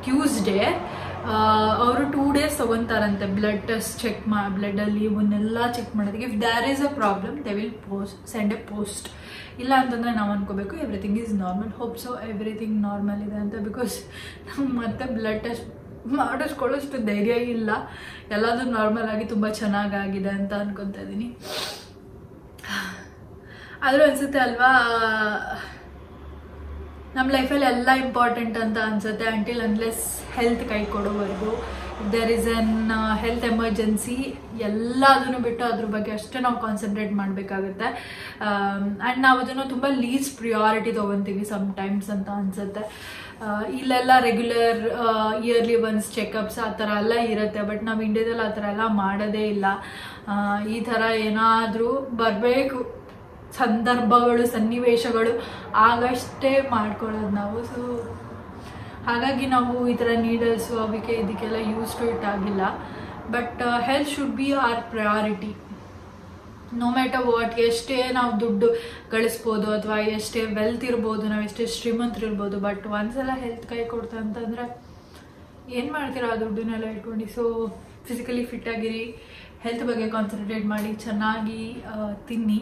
ಟ್ಯೂಸ್ಡೇ, ಅವರು 2 days ತೊಗೊತಾರಂತೆ ಬ್ಲಡ್ ಟೆಸ್ಟ್ ಚೆಕ್ ಬ್ಲಡ್ಡಲ್ಲಿ ಇವನ್ನೆಲ್ಲ ಚೆಕ್ ಮಾಡೋದಕ್ಕೆ. If there is a problem they will send a post. ಇಲ್ಲ ಅಂತಂದರೆ ನಾವು ಅನ್ಕೋಬೇಕು everything is normal. Hope so everything normal ಇದೆ ಅಂತ, ಬಿಕಾಸ್ ನಮ್ಗೆ ಮತ್ತೆ ಬ್ಲಡ್ ಟೆಸ್ಟ್ ಮಾಡಿಸ್ಕೊಳ್ಳೋಷ್ಟು ಧೈರ್ಯ ಇಲ್ಲ. ಎಲ್ಲದೂ ನಾರ್ಮಲ್ ಆಗಿ ತುಂಬ ಚೆನ್ನಾಗಾಗಿದೆ ಅಂತ ಅನ್ಕೊತಾ ಇದ್ದೀನಿ. ಆದರೂ ಅನಿಸುತ್ತೆ ಅಲ್ವಾ, ನಮ್ಮ ಲೈಫಲ್ಲಿ ಎಲ್ಲ ಇಂಪಾರ್ಟೆಂಟ್ ಅಂತ ಅನಿಸುತ್ತೆ, ಅಂಟಿಲ್ ಅನ್ಲೆಸ್ ಹೆಲ್ತ್ ಕೈ ಕೊಡೋವರೆಗೂ. There is an health emergency, ಎಲ್ಲದನ್ನು ಬಿಟ್ಟು ಅದ್ರ ಬಗ್ಗೆ ಅಷ್ಟೇ ನಾವು ಕಾನ್ಸಂಟ್ರೇಟ್ ಮಾಡಬೇಕಾಗುತ್ತೆ. ಆ್ಯಂಡ್ ನಾವು ಅದನ್ನು ತುಂಬ ಲೀಸ್ಟ್ ಪ್ರಿಯಾರಿಟಿ ತೊಗೊತೀವಿ ಸಮ್ಟೈಮ್ಸ್ ಅಂತ ಅನಿಸುತ್ತೆ. ಇಲ್ಲೆಲ್ಲ ರೆಗ್ಯುಲರ್ ಇಯರ್ಲಿ ಒನ್ಸ್ ಚೆಕಪ್ಸ್ ಆ ಥರ ಎಲ್ಲ ಇರುತ್ತೆ. ಬಟ್ ನಾವು ಇಂಡಿಯಾದಲ್ಲಿ ಆ ಥರ ಎಲ್ಲ ಮಾಡೋದೇ ಇಲ್ಲ. ಈ ಥರ ಏನಾದರೂ ಬರಬೇಕು ಸಂದರ್ಭಗಳು, ಸನ್ನಿವೇಶಗಳು ಆಗಷ್ಟೇ ಮಾಡ್ಕೊಳ್ಳೋದು ನಾವು. ಸೊ ಹಾಗಾಗಿ ನಾವು ಈ ಥರ ನೀಡಲ್ಸು ಅವಕ್ಕೆ ಇದಕ್ಕೆಲ್ಲ ಯೂಸ್ ಟು ಇಟ್ ಆಗಿಲ್ಲ. But health should be our priority. No matter what, ಎಷ್ಟೇ ನಾವು ದುಡ್ಡು ಗಳಿಸ್ಬೋದು ಅಥವಾ ಎಷ್ಟೇ ವೆಲ್ತ್ ಇರ್ಬೋದು, ನಾವು ಎಷ್ಟೇ ಶ್ರೀಮಂತರು ಇರ್ಬೋದು, ಬಟ್ ಒಂದ್ಸಲ ಹೆಲ್ತ್ ಕೈ ಕೊಡ್ತಾ ಅಂತಂದರೆ ಏನು ಮಾಡ್ತೀರಾ ಆ ದುಡ್ಡನ್ನೆಲ್ಲ ಇಟ್ಕೊಂಡು. ಸೊ ಫಿಸಿಕಲಿ ಫಿಟ್ ಆಗಿರಿ, ಹೆಲ್ತ್ ಬಗ್ಗೆ ಕಾನ್ಸಂಟ್ರೇಟ್ ಮಾಡಿ, ಚೆನ್ನಾಗಿ ತಿನ್ನಿ.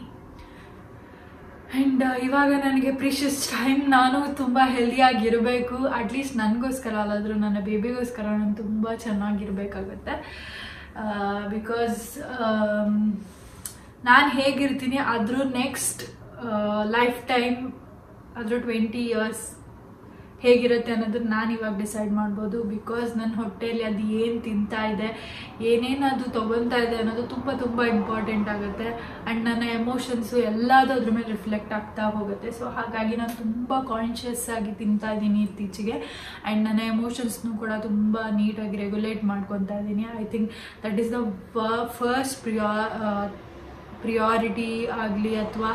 ಆ್ಯಂಡ್ ಇವಾಗ ನನಗೆ ಪ್ರೀಷಿಯಸ್ ಟೈಮ್, ನಾನು ತುಂಬ ಹೆಲ್ದಿಯಾಗಿರಬೇಕು. ಅಟ್ಲೀಸ್ಟ್ ನನಗೋಸ್ಕರ ಅಲ್ಲಾದರೂ ನನ್ನ ಬೇಬಿಗೋಸ್ಕರ ನಾನು ತುಂಬ ಚೆನ್ನಾಗಿರಬೇಕಾಗತ್ತೆ. ಬಿಕಾಸ್ ನಾನು ಹೇಗಿರ್ತೀನಿ ಅದ್ರ ನೆಕ್ಸ್ಟ್ ಲೈಫ್ ಟೈಮ್, ಅದ್ರ 20 years ಹೇಗಿರುತ್ತೆ ಅನ್ನೋದನ್ನ ನಾನು ಇವಾಗ ಡಿಸೈಡ್ ಮಾಡ್ಬೋದು. ಬಿಕಾಸ್ ನನ್ನ ಹೊಟ್ಟೆಯಲ್ಲಿ ಅದು ಏನು ತಿಂತಾ ಇದೆ, ಏನೇನು ಅದು ತೊಗೊತಾ ಇದೆ ಅನ್ನೋದು ತುಂಬ ತುಂಬ ಇಂಪಾರ್ಟೆಂಟ್ ಆಗುತ್ತೆ. ಆ್ಯಂಡ್ ನನ್ನ ಎಮೋಷನ್ಸು ಎಲ್ಲದೂ ಅದ್ರ ಮೇಲೆ ರಿಫ್ಲೆಕ್ಟ್ ಆಗ್ತಾ ಹೋಗುತ್ತೆ. ಸೊ ಹಾಗಾಗಿ ನಾನು ತುಂಬ ಕಾನ್ಷಿಯಸ್ ಆಗಿ ತಿಂತಾ ಇದ್ದೀನಿ ಇತ್ತೀಚೆಗೆ. ಆ್ಯಂಡ್ ನನ್ನ ಎಮೋಷನ್ಸ್ನೂ ಕೂಡ ತುಂಬ ನೀಟಾಗಿ ರೆಗ್ಯುಲೇಟ್ ಮಾಡ್ಕೊತಾ ಇದ್ದೀನಿ. I think that is the first priority ಆಗಲಿ, ಅಥವಾ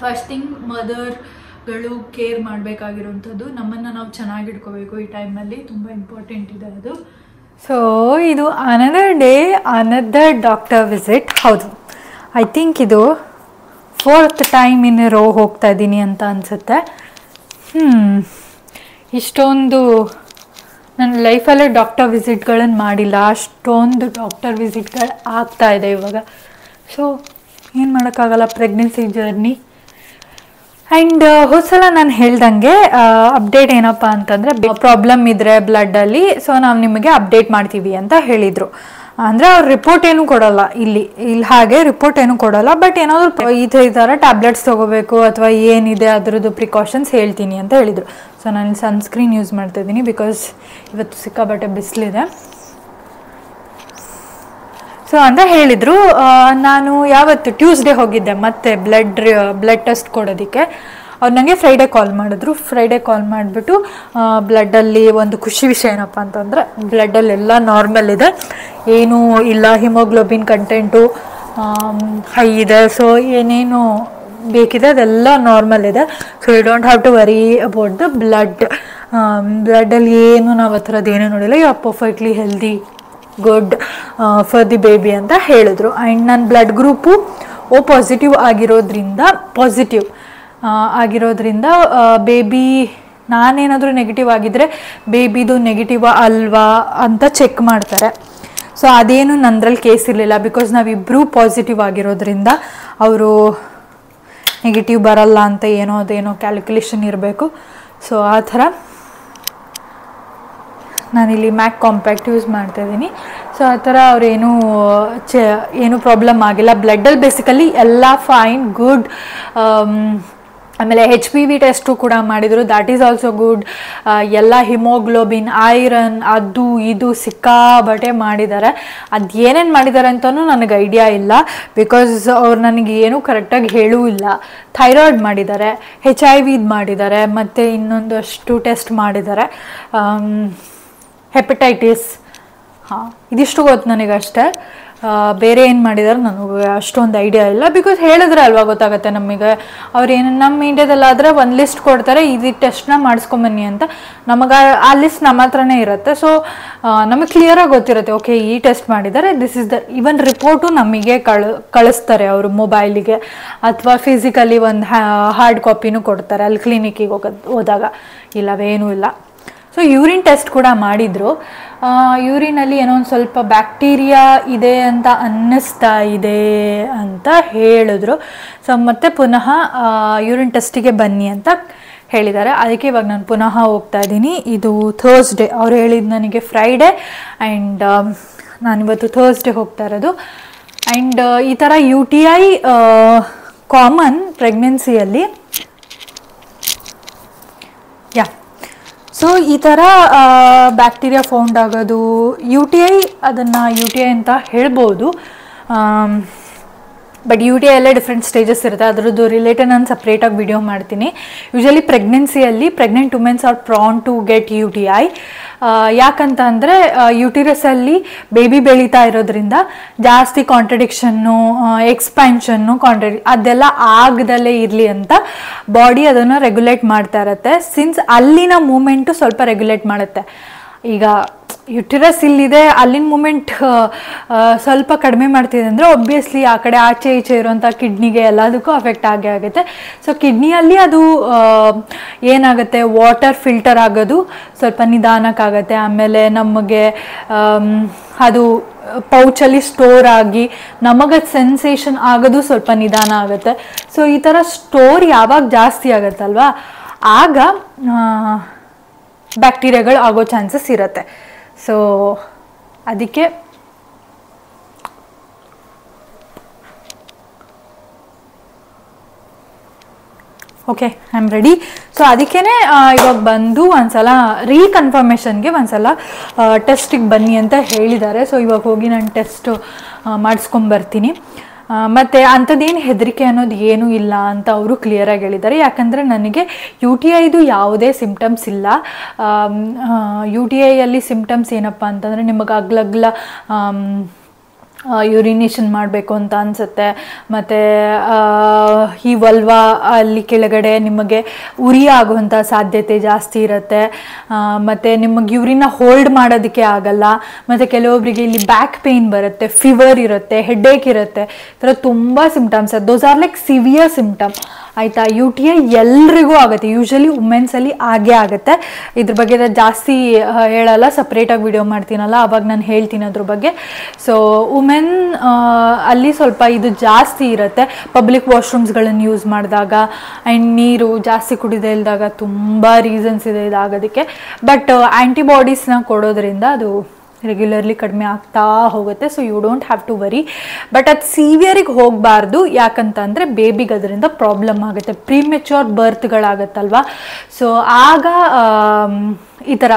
ಫಸ್ಟ್ ಥಿಂಗ್ ಮದರ್ಗಳು ಕೇರ್ ಮಾಡಬೇಕಾಗಿರೋಂಥದ್ದು. ನಮ್ಮನ್ನು ನಾವು ಚೆನ್ನಾಗಿಟ್ಕೋಬೇಕು ಈ ಟೈಮ್ನಲ್ಲಿ, ತುಂಬ ಇಂಪಾರ್ಟೆಂಟ್ ಇದೆ ಅದು. ಸೊ ಇದು another day, another doctor visit. ಹೌದು, ಐ ಥಿಂಕ್ ಇದು 4th ಟೈಮ್ ಇನ್ ರೋ ಹೋಗ್ತಾ ಇದ್ದೀನಿ ಅಂತ ಅನಿಸುತ್ತೆ. ಇಷ್ಟೊಂದು ನನ್ನ ಲೈಫಲ್ಲೇ ಡಾಕ್ಟರ್ ವಿಸಿಟ್ಗಳನ್ನು ಮಾಡಿಲ್ಲ, ಅಷ್ಟೊಂದು ಡಾಕ್ಟರ್ ವಿಸಿಟ್ಗಳು ಆಗ್ತಾ ಇದೆ ಇವಾಗ. ಸೊ ಏನು ಮಾಡೋಕ್ಕಾಗಲ್ಲ, ಪ್ರೆಗ್ನೆನ್ಸಿ ಜರ್ನಿ. ಆ್ಯಂಡ್ ಹೋದ್ಸಲ ನಾನು ಹೇಳ್ದಂಗೆ ಅಪ್ಡೇಟ್ ಏನಪ್ಪ ಅಂತಂದರೆ, ಪ್ರಾಬ್ಲಮ್ ಇದ್ದರೆ ಬ್ಲಡ್ಡಲ್ಲಿ, ಸೊ ನಾವು ನಿಮಗೆ ಅಪ್ಡೇಟ್ ಮಾಡ್ತೀವಿ ಅಂತ ಹೇಳಿದರು. ಅಂದರೆ ಅವ್ರು ರಿಪೋರ್ಟ್ ಏನೂ ಕೊಡೋಲ್ಲ, ಇಲ್ಲಿ ಹಾಗೆ ರಿಪೋರ್ಟ್ ಏನೂ ಕೊಡೋಲ್ಲ. ಬಟ್ ಏನಾದರೂ ಈ ಥರ ಟ್ಯಾಬ್ಲೆಟ್ಸ್ ತೊಗೋಬೇಕು ಅಥವಾ ಏನಿದೆ ಅದರದ್ದು ಪ್ರಿಕಾಷನ್ಸ್ ಹೇಳ್ತೀನಿ ಅಂತ ಹೇಳಿದರು. ಸೊ ನಾನು ಸನ್ಸ್ಕ್ರೀನ್ ಯೂಸ್ ಮಾಡ್ತಾಯಿದ್ದೀನಿ, ಬಿಕಾಸ್ ಇವತ್ತು ಸಿಕ್ಕಾಬಟ್ಟೆ ಬಿಸಿಲಿದೆ. ಸೊ ಅಂತ ಹೇಳಿದರು. ನಾನು ಯಾವತ್ತು ಟ್ಯೂಸ್ಡೇ ಹೋಗಿದ್ದೆ ಮತ್ತೆ ಬ್ಲಡ್ ಟೆಸ್ಟ್ ಕೊಡೋದಕ್ಕೆ. ಅವ್ರು ನನಗೆ ಫ್ರೈಡೇ ಕಾಲ್ ಮಾಡಿದ್ರು. ಫ್ರೈಡೇ ಕಾಲ್ ಮಾಡಿಬಿಟ್ಟು ಬ್ಲಡ್ಡಲ್ಲಿ ಒಂದು ಖುಷಿ ವಿಷಯ ಏನಪ್ಪ ಅಂತಂದರೆ, ಬ್ಲಡ್ಡಲ್ಲೆಲ್ಲ ನಾರ್ಮಲ್ ಇದೆ, ಏನೂ ಇಲ್ಲ, ಹಿಮೋಗ್ಲೋಬಿನ್ ಕಂಟೆಂಟು ಹೈ ಇದೆ. ಸೊ ಏನೇನು ಬೇಕಿದೆ ಅದೆಲ್ಲ ನಾರ್ಮಲ್ ಇದೆ. So you don't have to worry about the ಬ್ಲಡ್ಡಲ್ಲಿ ಏನು ನಾವು ಆ ಥರದ್ದು ಏನೂ ನೋಡಿಲ್ಲ, you are perfectly healthy, good for the baby ಅಂತ ಹೇಳಿದ್ರು. ಆ್ಯಂಡ್ ನನ್ನ ಬ್ಲಡ್ ಗ್ರೂಪು ಓ ಪಾಸಿಟಿವ್ ಆಗಿರೋದ್ರಿಂದ ಬೇಬಿ, ನಾನೇನಾದರೂ ನೆಗೆಟಿವ್ ಆಗಿದ್ದರೆ ಬೇಬಿದು ನೆಗೆಟಿವ್ ಅಲ್ವಾ ಅಂತ ಚೆಕ್ ಮಾಡ್ತಾರೆ. ಸೊ ಅದೇನು ನಂದ್ರಲ್ಲಿ ಕೇಸ್ ಇರಲಿಲ್ಲ, ಬಿಕಾಸ್ ನಾವಿಬ್ಬರೂ ಪಾಸಿಟಿವ್ ಆಗಿರೋದ್ರಿಂದ ಅವರು ನೆಗೆಟಿವ್ ಬರಲ್ಲ ಅಂತ ಅದೇನೋ ಕ್ಯಾಲ್ಕುಲೇಷನ್ ಇರಬೇಕು. ಸೊ ಆ ಥರ ನಾನಿಲ್ಲಿ ಮ್ಯಾಕ್ ಕಾಂಪ್ಯಾಕ್ಟ್ ಯೂಸ್ ಮಾಡ್ತಾಯಿದ್ದೀನಿ. ಸೊ ಆ ಥರ ಅವ್ರೇನೂ ಏನೂ ಪ್ರಾಬ್ಲಮ್ ಆಗಿಲ್ಲ. ಬ್ಲಡ್ಡಲ್ಲಿ ಬೇಸಿಕಲಿ ಎಲ್ಲ ಫೈನ್, ಗುಡ್. ಆಮೇಲೆ HPV ಟೆಸ್ಟು ಕೂಡ ಮಾಡಿದರು, ದ್ಯಾಟ್ ಈಸ್ ಆಲ್ಸೋ ಗುಡ್. ಎಲ್ಲ ಹಿಮೋಗ್ಲೋಬಿನ್, ಐರನ್, ಅದು ಇದು ಸಿಕ್ಕಾಬಟ್ಟೆ ಮಾಡಿದ್ದಾರೆ. ಅದು ಏನೇನು ಮಾಡಿದ್ದಾರೆ ಅಂತಲೂ ನನಗೆ ಐಡಿಯಾ ಇಲ್ಲ, ಬಿಕಾಸ್ ಅವ್ರು ನನಗೆ ಏನೂ ಕರೆಕ್ಟಾಗಿ ಹೇಳೂ ಇಲ್ಲ. ಥೈರಾಯ್ಡ್ ಮಾಡಿದ್ದಾರೆ, HIV ಮಾಡಿದ್ದಾರೆ, ಮತ್ತು ಇನ್ನೊಂದಷ್ಟು ಟೆಸ್ಟ್ ಮಾಡಿದ್ದಾರೆ, ಹೆಪಟೈಟಿಸ್, ಇದಿಷ್ಟು ಗೊತ್ತು ನನಗಷ್ಟೇ. ಬೇರೆ ಏನು ಮಾಡಿದಾರೆ ನನಗೆ ಅಷ್ಟೊಂದು ಐಡಿಯಾ ಇಲ್ಲ, ಬಿಕಾಸ್ ಹೇಳಿದ್ರೆ ಅಲ್ವಾ ಗೊತ್ತಾಗುತ್ತೆ ನಮಗೆ. ಅವ್ರೇನು ನಮ್ಮ ಇಂಡಿಯಾದಲ್ಲಾದರೆ ಒಂದು ಲಿಸ್ಟ್ ಕೊಡ್ತಾರೆ, ಇದು ಟೆಸ್ಟ್ನ ಮಾಡಿಸ್ಕೊಂಬನ್ನಿ ಅಂತ. ನಮಗೆ ಆ ಲಿಸ್ಟ್ ನಮ್ಮ ಹತ್ರನೇ ಇರುತ್ತೆ. ಸೊ ನಮಗೆ ಕ್ಲಿಯರಾಗಿ ಗೊತ್ತಿರುತ್ತೆ, ಓಕೆ ಈ ಟೆಸ್ಟ್ ಮಾಡಿದ್ದಾರೆ, this is the even report ನಮಗೆ ಕಳಿಸ್ತಾರೆ ಅವರು ಮೊಬೈಲಿಗೆ, ಅಥವಾ ಫಿಸಿಕಲಿ ಒಂದು ಹಾರ್ಡ್ ಕಾಪಿನೂ ಕೊಡ್ತಾರೆ ಅಲ್ಲಿ ಕ್ಲಿನಿಕ್ಕಿಗೆ ಹೋದಾಗ. ಇಲ್ಲವೇನೂ ಇಲ್ಲ. ಸೊ ಯೂರಿನ್ ಟೆಸ್ಟ್ ಕೂಡ ಮಾಡಿದರು. ಯೂರಿನಲ್ಲಿ ಏನೋ ಒಂದು ಸ್ವಲ್ಪ ಬ್ಯಾಕ್ಟೀರಿಯಾ ಇದೆ ಅಂತ ಅನ್ನಿಸ್ತಾ ಇದೆ ಅಂತ ಹೇಳಿದ್ರು. ಸೊ ಮತ್ತೆ ಪುನಃ ಯೂರಿನ್ ಟೆಸ್ಟಿಗೆ ಬನ್ನಿ ಅಂತ ಹೇಳಿದ್ದಾರೆ. ಅದಕ್ಕೆ ಇವಾಗ ನಾನು ಪುನಃ ಹೋಗ್ತಾ ಇದ್ದೀನಿ. ಇದು ಥರ್ಸ್ಡೇ, ಅವ್ರು ಹೇಳಿದ್ದು ನನಗೆ ಫ್ರೈಡೇ, ಆ್ಯಂಡ್ ನಾನಿವತ್ತು ಥರ್ಸ್ಡೇ ಹೋಗ್ತಾ ಇರೋದು. ಆ್ಯಂಡ್ ಈ ಥರ UTI ಕಾಮನ್ ಪ್ರೆಗ್ನೆನ್ಸಿಯಲ್ಲಿ. ಸೊ ಈ ಥರ ಬ್ಯಾಕ್ಟೀರಿಯಾ ಫೌಂಡ್ ಆಗೋದು UTI, ಅದನ್ನು UTI ಅಂತ ಹೇಳ್ಬೋದು. ಬಟ್ UTI ಎಲ್ಲ ಡಿಫ್ರೆಂಟ್ ಸ್ಟೇಜಸ್ ಇರುತ್ತೆ, ಅದರದ್ದು ರಿಲೇಟೆಡ್ ನಾನು ಸಪ್ರೇಟಾಗಿ ವಿಡಿಯೋ ಮಾಡ್ತೀನಿ. ಯೂಶಲಿ ಪ್ರೆಗ್ನೆನ್ಸಿಯಲ್ಲಿ pregnant womens are prone to get UTI. ಯಾಕಂತ ಅಂದರೆ ಯುಟಿರಸಲ್ಲಿ ಬೇಬಿ ಬೆಳೀತಾ ಇರೋದ್ರಿಂದ ಜಾಸ್ತಿ ಕಾಂಟ್ರಡಿಕ್ಷನ್ನು, ಎಕ್ಸ್ಪ್ಯಾನ್ಷನ್ನು, ಅದೆಲ್ಲ ಆಗದಲ್ಲೇ ಇರಲಿ ಅಂತ ಬಾಡಿ ಅದನ್ನು ರೆಗ್ಯುಲೇಟ್ ಮಾಡ್ತಾ ಇರುತ್ತೆ. ಸಿನ್ಸ್ ಅಲ್ಲಿನ ಮೂಮೆಂಟು ಸ್ವಲ್ಪ ರೆಗ್ಯುಲೇಟ್ ಮಾಡುತ್ತೆ. ಈಗ ಯುಟಿರಸ್ ಇಲ್ಲಿದೆ, ಅಲ್ಲಿನ ಮೂಮೆಂಟ್ ಸ್ವಲ್ಪ ಕಡಿಮೆ ಮಾಡ್ತಿದೆ ಅಂದರೆ ಒಬ್ವಿಯಸ್ಲಿ ಆ ಕಡೆ ಆಚೆ ಈಚೆ ಇರುವಂಥ ಕಿಡ್ನಿಗೆ ಎಲ್ಲದಕ್ಕೂ ಅಫೆಕ್ಟ್ ಆಗೇ ಆಗುತ್ತೆ. ಸೊ ಕಿಡ್ನಿಯಲ್ಲಿ ಅದು ಏನಾಗುತ್ತೆ, ವಾಟರ್ ಫಿಲ್ಟರ್ ಆಗೋದು ಸ್ವಲ್ಪ ನಿಧಾನಕ್ಕಾಗತ್ತೆ. ಆಮೇಲೆ ನಮಗೆ ಅದು ಪೌಚಲ್ಲಿ ಸ್ಟೋರ್ ಆಗಿ ನಮಗೆ ಸೆನ್ಸೇಷನ್ ಆಗೋದು ಸ್ವಲ್ಪ ನಿಧಾನ ಆಗುತ್ತೆ. ಸೊ ಈ ಥರ ಸ್ಟೋರ್ ಯಾವಾಗ ಜಾಸ್ತಿ ಆಗುತ್ತಲ್ವಾ ಆಗ ಬ್ಯಾಕ್ಟೀರಿಯಾಗಳು ಆಗೋ ಚಾನ್ಸಸ್ ಇರುತ್ತೆ. ಸೊ ಅದಕ್ಕೆ okay, I am ready. So ಅದಕ್ಕೇ ಇವಾಗ ಬಂದು ಒಂದ್ಸಲ ರೀಕನ್ಫರ್ಮೇಷನ್ಗೆ ಒಂದ್ಸಲ ಟೆಸ್ಟಿಗೆ ಬನ್ನಿ ಅಂತ ಹೇಳಿದ್ದಾರೆ. ಸೊ ಇವಾಗ ಹೋಗಿ ನಾನು ಟೆಸ್ಟ್ ಮಾಡಿಸ್ಕೊಂಬರ್ತೀನಿ. ಮತ್ತು ಅಂಥದ್ದೇನು ಹೆದರಿಕೆ ಅನ್ನೋದು ಏನೂ ಇಲ್ಲ ಅಂತ ಅವರು ಕ್ಲಿಯರಾಗಿ ಹೇಳಿದ್ದಾರೆ. ಯಾಕಂದರೆ ನನಗೆ UTIದು ಯಾವುದೇ ಸಿಮ್ಟಮ್ಸ್ ಇಲ್ಲ. UTIಯಲ್ಲಿ ಸಿಮ್ಟಮ್ಸ್ ಏನಪ್ಪ ಅಂತಂದರೆ ನಿಮಗೆ ಅಗ್ಲಗ್ಲ ಯೂರಿನೇಷನ್ ಮಾಡಬೇಕು ಅಂತ ಅನಿಸುತ್ತೆ. ಮತ್ತು ಈ ವಲ್ವಾ ಅಲ್ಲಿ ಕೆಳಗಡೆ ನಿಮಗೆ ಉರಿ ಆಗುವಂಥ ಸಾಧ್ಯತೆ ಜಾಸ್ತಿ ಇರುತ್ತೆ. ಮತ್ತು ನಿಮಗೆ ಯೂರಿನ ಹೋಲ್ಡ್ ಮಾಡೋದಕ್ಕೆ ಆಗಲ್ಲ. ಮತ್ತು ಕೆಲವೊಬ್ಬರಿಗೆ ಇಲ್ಲಿ ಬ್ಯಾಕ್ ಪೇಯ್ನ್ ಬರುತ್ತೆ, ಫೀವರ್ ಇರುತ್ತೆ, ಹೆಡ್ಏಕ್ ಇರುತ್ತೆ. ಈ ಥರ ತುಂಬ symptoms. Those are like severe symptom. ಆಯಿತಾ. UTI ಎಲ್ರಿಗೂ ಆಗುತ್ತೆ, ಯೂಶ್ವಲಿ ವುಮೆನ್ಸಲ್ಲಿ ಆಗೇ ಆಗುತ್ತೆ. ಇದ್ರ ಬಗ್ಗೆ ಜಾಸ್ತಿ ಹೇಳಲ್ಲ, ಸಪ್ರೇಟಾಗಿ ವಿಡಿಯೋ ಮಾಡ್ತೀನಲ್ಲ ಆವಾಗ ನಾನು ಹೇಳ್ತೀನಿ ಅದ್ರ ಬಗ್ಗೆ. ಸೊ ವುಮೆನ್ ಅಲ್ಲಿ ಸ್ವಲ್ಪ ಇದು ಜಾಸ್ತಿ ಇರುತ್ತೆ. ಪಬ್ಲಿಕ್ ವಾಶ್ರೂಮ್ಸ್ಗಳನ್ನು ಯೂಸ್ ಮಾಡಿದಾಗ ಆ್ಯಂಡ್ ನೀರು ಜಾಸ್ತಿ ಕುಡಿದೇ ಇಲ್ದಾಗ ತುಂಬ ರೀಸನ್ಸ್ ಇದೆ ಇದಾಗೋದಕ್ಕೆ. ಬಟ್ ಆ್ಯಂಟಿಬಾಡೀಸ್ನ ಕೊಡೋದ್ರಿಂದ ಅದು ರೆಗ್ಯುಲರ್ಲಿ ಕಡಿಮೆ ಆಗ್ತಾ ಹೋಗುತ್ತೆ. So you don't have to worry. But ಅದು ಸಿವಿಯರಿಗೆ ಹೋಗಬಾರ್ದು. ಯಾಕಂತಂದರೆ ಬೇಬಿಗೆ ಅದರಿಂದ ಪ್ರಾಬ್ಲಮ್ ಆಗುತ್ತೆ. ಪ್ರೀಮೆಚ್ಯೂರ್ ಬರ್ತ್ಗಳಾಗತ್ತಲ್ವ. ಸೊ ಆಗ ಈ ಥರ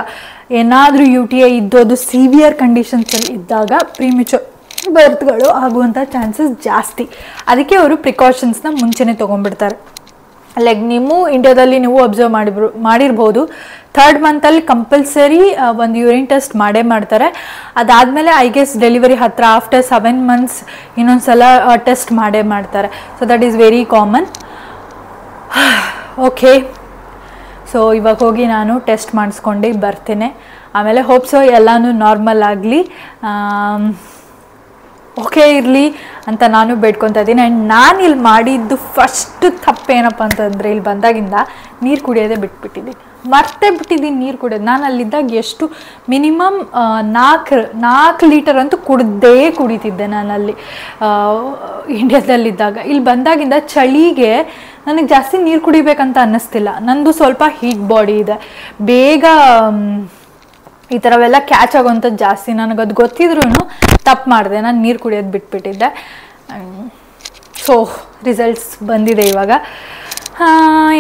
ಏನಾದರೂ UTI ಇದ್ದೋದು ಸಿವಿಯರ್ ಕಂಡೀಷನ್ಸಲ್ಲಿ ಇದ್ದಾಗ ಪ್ರೀಮೆಚ್ಯೂರ್ ಬರ್ತ್ಗಳು ಆಗುವಂಥ ಚಾನ್ಸಸ್ ಜಾಸ್ತಿ. ಅದಕ್ಕೆ ಅವರು ಪ್ರಿಕಾಷನ್ಸ್ನ ಮುಂಚೆನೇ ತೊಗೊಂಡ್ಬಿಡ್ತಾರೆ. ಲೈಕ್ ನೀವು ಇಂಡಿಯಾದಲ್ಲಿ ನೀವು ಅಬ್ಸರ್ವ್ ಮಾಡಿರ್ಬೋದು, 3rd ಮಂತಲ್ಲಿ ಕಂಪಲ್ಸರಿ ಒಂದು ಯೂರಿನ್ ಟೆಸ್ಟ್ ಮಾಡೇ ಮಾಡ್ತಾರೆ. ಅದಾದಮೇಲೆ ಐ ಗೆಸ್ ಡೆಲಿವರಿ ಹತ್ರ ಆಫ್ಟರ್ 7 ಮಂತ್ಸ್ ಇನ್ನೊಂದ್ಸಲ ಟೆಸ್ಟ್ ಮಾಡೇ ಮಾಡ್ತಾರೆ. So that is very common. Okay, so ಇವಾಗ ಹೋಗಿ ನಾನು ಟೆಸ್ಟ್ ಮಾಡಿಸ್ಕೊಂಡು ಬರ್ತೇನೆ. ಆಮೇಲೆ ಹೋಪ್ಸೋ ಎಲ್ಲನೂ ನಾರ್ಮಲ್ ಆಗಲಿ, ಓಕೆ ಇರಲಿ ಅಂತ ನಾನು ಬೇಡ್ಕೊತಾ ಇದ್ದೀನಿ. ಆ್ಯಂಡ್ ನಾನು ಇಲ್ಲಿ ಮಾಡಿದ್ದು ಫಸ್ಟ್ ತಪ್ಪೇನಪ್ಪ ಅಂತಂದರೆ ಇಲ್ಲಿ ಬಂದಾಗಿಂದ ನೀರು ಕುಡಿಯೋದೇ ಬಿಟ್ಬಿಟ್ಟಿದ್ದೀನಿ, ಮರ್ತೇ ಬಿಟ್ಟಿದ್ದೀನಿ ನೀರು ಕುಡಿಯೋದು. ನಾನು ಅಲ್ಲಿದ್ದಾಗ ಎಷ್ಟು ಮಿನಿಮಮ್ 4 ಲೀಟರ್ ಅಂತೂ ಕುಡಿತಿದ್ದೆ ನಾನಲ್ಲಿ ಇಂಡಿಯಾದಲ್ಲಿದ್ದಾಗ. ಇಲ್ಲಿ ಬಂದಾಗಿಂದ ಚಳಿಗೆ ನನಗೆ ಜಾಸ್ತಿ ನೀರು ಕುಡಿಬೇಕಂತ ಅನ್ನಿಸ್ತಿಲ್ಲ. ನಂದು ಸ್ವಲ್ಪ ಹೀಟ್ ಬಾಡಿ ಇದೆ, ಬೇಗ ಈ ಥರವೆಲ್ಲ ಕ್ಯಾಚ್ ಆಗೋವಂಥದ್ದು ಜಾಸ್ತಿ. ನನಗದು ಗೊತ್ತಿದ್ರೂ ತಪ್ಪು ಮಾಡಿದೆ, ನಾನು ನೀರು ಕುಡಿಯೋದು ಬಿಟ್ಬಿಟ್ಟಿದ್ದೆ. ಸೊ ರಿಸಲ್ಟ್ಸ್ ಬಂದಿದೆ ಇವಾಗ.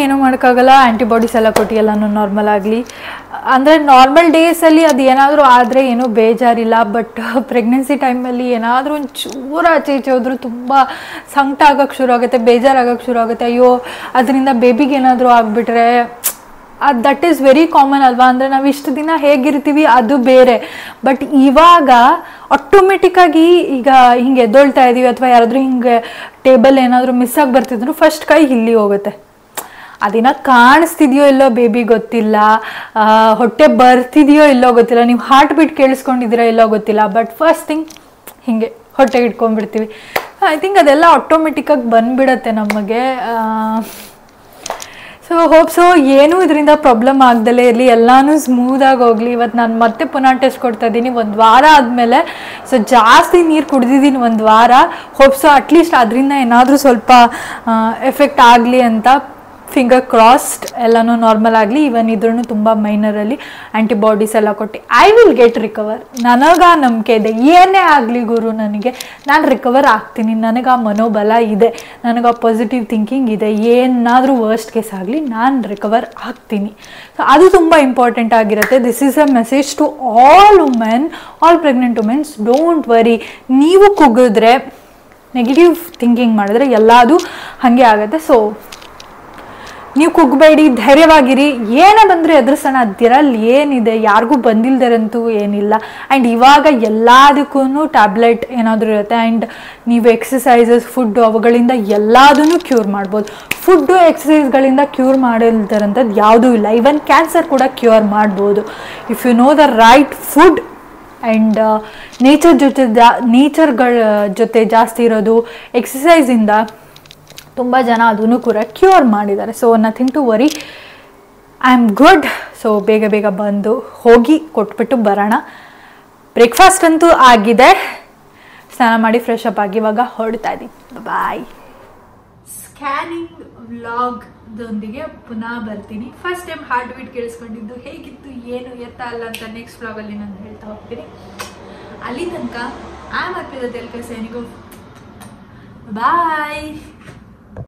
ಏನೂ ಮಾಡೋಕ್ಕಾಗಲ್ಲ, ಆ್ಯಂಟಿಬಾಡೀಸ್ ಎಲ್ಲ ಕೊಟ್ಟು ಎಲ್ಲನೂ ನಾರ್ಮಲ್ ಆಗಲಿ. ಅಂದರೆ ನಾರ್ಮಲ್ ಡೇಸಲ್ಲಿ ಅದು ಏನಾದರೂ ಆದರೆ ಏನೂ ಬೇಜಾರಿಲ್ಲ. ಬಟ್ ಪ್ರೆಗ್ನೆನ್ಸಿ ಟೈಮಲ್ಲಿ ಏನಾದರೂ ಒಂದು ಚೂರು ಆಚೆ ಈಚೆ ಹೋದರೂ ತುಂಬ ಸಂಕಟ ಆಗೋಕ್ಕೆ ಶುರು ಆಗುತ್ತೆ, ಬೇಜಾರಾಗೋಕ್ಕೆ ಶುರು ಆಗುತ್ತೆ. ಅಯ್ಯೋ ಅದರಿಂದ ಬೇಬಿಗೆ ಏನಾದರೂ ಆಗಿಬಿಟ್ರೆ ದಟ್ ಈಸ್ ವೆರಿ ಕಾಮನ್ ಅಲ್ವಾ. ಅಂದರೆ ನಾವು ಇಷ್ಟು ದಿನ ಹೇಗಿರ್ತೀವಿ ಅದು ಬೇರೆ. ಬಟ್ ಇವಾಗ ಆಟೋಮೆಟಿಕ್ಕಾಗಿ ಈಗ ಹಿಂಗೆ ಎದ್ದೊಳ್ತಾ ಇದ್ದೀವಿ ಅಥವಾ ಯಾರಾದರೂ ಹಿಂಗೆ ಟೇಬಲ್ ಏನಾದರೂ ಮಿಸ್ ಆಗಿ ಬರ್ತಿದ್ರು ಫಸ್ಟ್ ಕೈ ಇಲ್ಲಿ ಹೋಗುತ್ತೆ. ಅದಿನ ಕಾಣಿಸ್ತಿದೆಯೋ ಇಲ್ಲೋ ಬೇಬಿ ಗೊತ್ತಿಲ್ಲ, ಹೊಟ್ಟೆ ಬರ್ತಿದೆಯೋ ಇಲ್ಲೋ ಗೊತ್ತಿಲ್ಲ, ನೀವು ಹಾರ್ಟ್ ಬೀಟ್ ಕೇಳಿಸ್ಕೊಂಡಿದ್ದೀರಾ ಇಲ್ಲೋ ಗೊತ್ತಿಲ್ಲ. ಬಟ್ ಫಸ್ಟ್ ಥಿಂಗ್ ಹೀಗೆ ಹೊಟ್ಟೆಗೆ ಇಟ್ಕೊಂಡ್ಬಿಡ್ತೀವಿ. ಐ ಥಿಂಕ್ ಅದೆಲ್ಲ ಆಟೋಮೆಟಿಕ್ಕಾಗಿ ಬಂದುಬಿಡತ್ತೆ ನಮಗೆ. ಸೊ ಹೋಪ್ಸೋ ಏನೂ ಇದರಿಂದ ಪ್ರಾಬ್ಲಮ್ ಆಗ್ದಲೇ ಇರಲಿ, ಎಲ್ಲನೂ ಸ್ಮೂದಾಗಿ ಹೋಗಲಿ. ಇವತ್ತು ನಾನು ಮತ್ತೆ ಪುನಃ ಟೆಸ್ಟ್ ಕೊಡ್ತಾ ಇದ್ದೀನಿ 1 ವಾರ ಆದಮೇಲೆ. ಸೊ ಜಾಸ್ತಿ ನೀರು ಕುಡಿದಿದ್ದೀನಿ 1 ವಾರ. ಹೋಪ್ಸೋ ಅಟ್ಲೀಸ್ಟ್ ಅದರಿಂದ ಏನಾದರೂ ಸ್ವಲ್ಪ ಎಫೆಕ್ಟ್ ಆಗಲಿ ಅಂತ. ಫಿಂಗರ್ ಕ್ರಾಸ್ಡ್ ಎಲ್ಲನೂ ನಾರ್ಮಲ್ ಆಗಲಿ. ಇವನ್ ಇದ್ರೂ ತುಂಬ ಮೈನರಲ್ಲಿ ಆ್ಯಂಟಿಬಾಡೀಸ್ ಎಲ್ಲ ಕೊಟ್ಟು ಐ ವಿಲ್ ಗೆಟ್ ರಿಕವರ್. ನನಗೆ ನಂಬಿಕೆ ಇದೆ, ಏನೇ ಆಗಲಿ ಗುರು ನನಗೆ ನಾನು ರಿಕವರ್ ಆಗ್ತೀನಿ. ನನಗೆ ಆ ಮನೋಬಲ ಇದೆ, ನನಗೆ ಆ ಪಾಸಿಟಿವ್ ಥಿಂಕಿಂಗ್ ಇದೆ. ಏನಾದರೂ ವರ್ಸ್ಟ್ ಕೇಸ್ ಆಗಲಿ ನಾನು ರಿಕವರ್ ಆಗ್ತೀನಿ. ಸೊ ಅದು ತುಂಬ ಇಂಪಾರ್ಟೆಂಟ್ ಆಗಿರುತ್ತೆ. This is a message to all women, all pregnant womens. Don't worry. ನೀವು ಕುಗ್ಗಿದ್ರೆ, ನೆಗೆಟಿವ್ ಥಿಂಕಿಂಗ್ ಮಾಡಿದ್ರೆ ಎಲ್ಲದೂ ಹಾಗೆ ಆಗುತ್ತೆ. ಸೊ ನೀವು ಕುಗ್ಬೇಡಿ, ಧೈರ್ಯವಾಗಿರಿ. ಏನೇ ಬಂದರೆ ಎದುರಿಸೋಣ, ಅದರಲ್ಲಿ ಏನಿದೆ, ಯಾರಿಗೂ ಬಂದಿಲ್ದರಂತೂ ಏನಿಲ್ಲ. ಆ್ಯಂಡ್ ಇವಾಗ ಎಲ್ಲದಕ್ಕೂ ಟ್ಯಾಬ್ಲೆಟ್ ಏನಾದರೂ ಇರುತ್ತೆ. ಆ್ಯಂಡ್ ನೀವು ಎಕ್ಸಸೈಸಸ್, ಫುಡ್ಡು ಅವುಗಳಿಂದ ಎಲ್ಲದನ್ನು ಕ್ಯೂರ್ ಮಾಡ್ಬೋದು. ಫುಡ್ಡು ಎಕ್ಸಸೈಸ್ಗಳಿಂದ ಕ್ಯೂರ್ ಮಾಡಿಲ್ದರಂಥದ್ದು ಯಾವುದೂ ಇಲ್ಲ. ಈವನ್ ಕ್ಯಾನ್ಸರ್ ಕೂಡ ಕ್ಯೂರ್ ಮಾಡ್ಬೋದು if you know the right food and ನೇಚರ್ಗಳ ಜೊತೆ ಜಾಸ್ತಿ ಇರೋದು, ಎಕ್ಸಸೈಸಿಂದ ತುಂಬ ಜನ ಅದನ್ನು ಕೂಡ ಕ್ಯೂರ್ ಮಾಡಿದ್ದಾರೆ. So nothing to worry, I am good. So ಬೇಗ ಬೇಗ ಬಂದು ಹೋಗಿ ಕೊಟ್ಬಿಟ್ಟು ಬರೋಣ. ಬ್ರೇಕ್ಫಾಸ್ಟ್ ಅಂತೂ ಆಗಿದೆ, ಸ್ನಾನ ಮಾಡಿ ಫ್ರೆಶ್ ಅಪ್ ಆಗಿ ಇವಾಗ ಹೊರಡ್ತಾ ಇದ್ದೀವಿ. ಬಾಯ್. ಸ್ಕ್ಯಾನಿಂಗ್ ವ್ಲಾಗ್ದೊಂದಿಗೆ ಪುನಃ ಬರ್ತೀನಿ. ಫಸ್ಟ್ ಟೈಮ್ ಹಾರ್ಟ್ ಬೀಟ್ ಕೇಳಿಸ್ಕೊಂಡಿದ್ದು ಹೇಗಿತ್ತು ಏನು ಎತ್ತ ಅಲ್ಲ ಅಂತ ನೆಕ್ಸ್ಟ್ ವ್ಲಾಗಲ್ಲಿ ನಾನು ಹೇಳ್ತಾ ಹೋಗ್ತೀನಿ. ಅಲ್ಲಿ ತನಕ I am Arpita Telka signing off. Bye.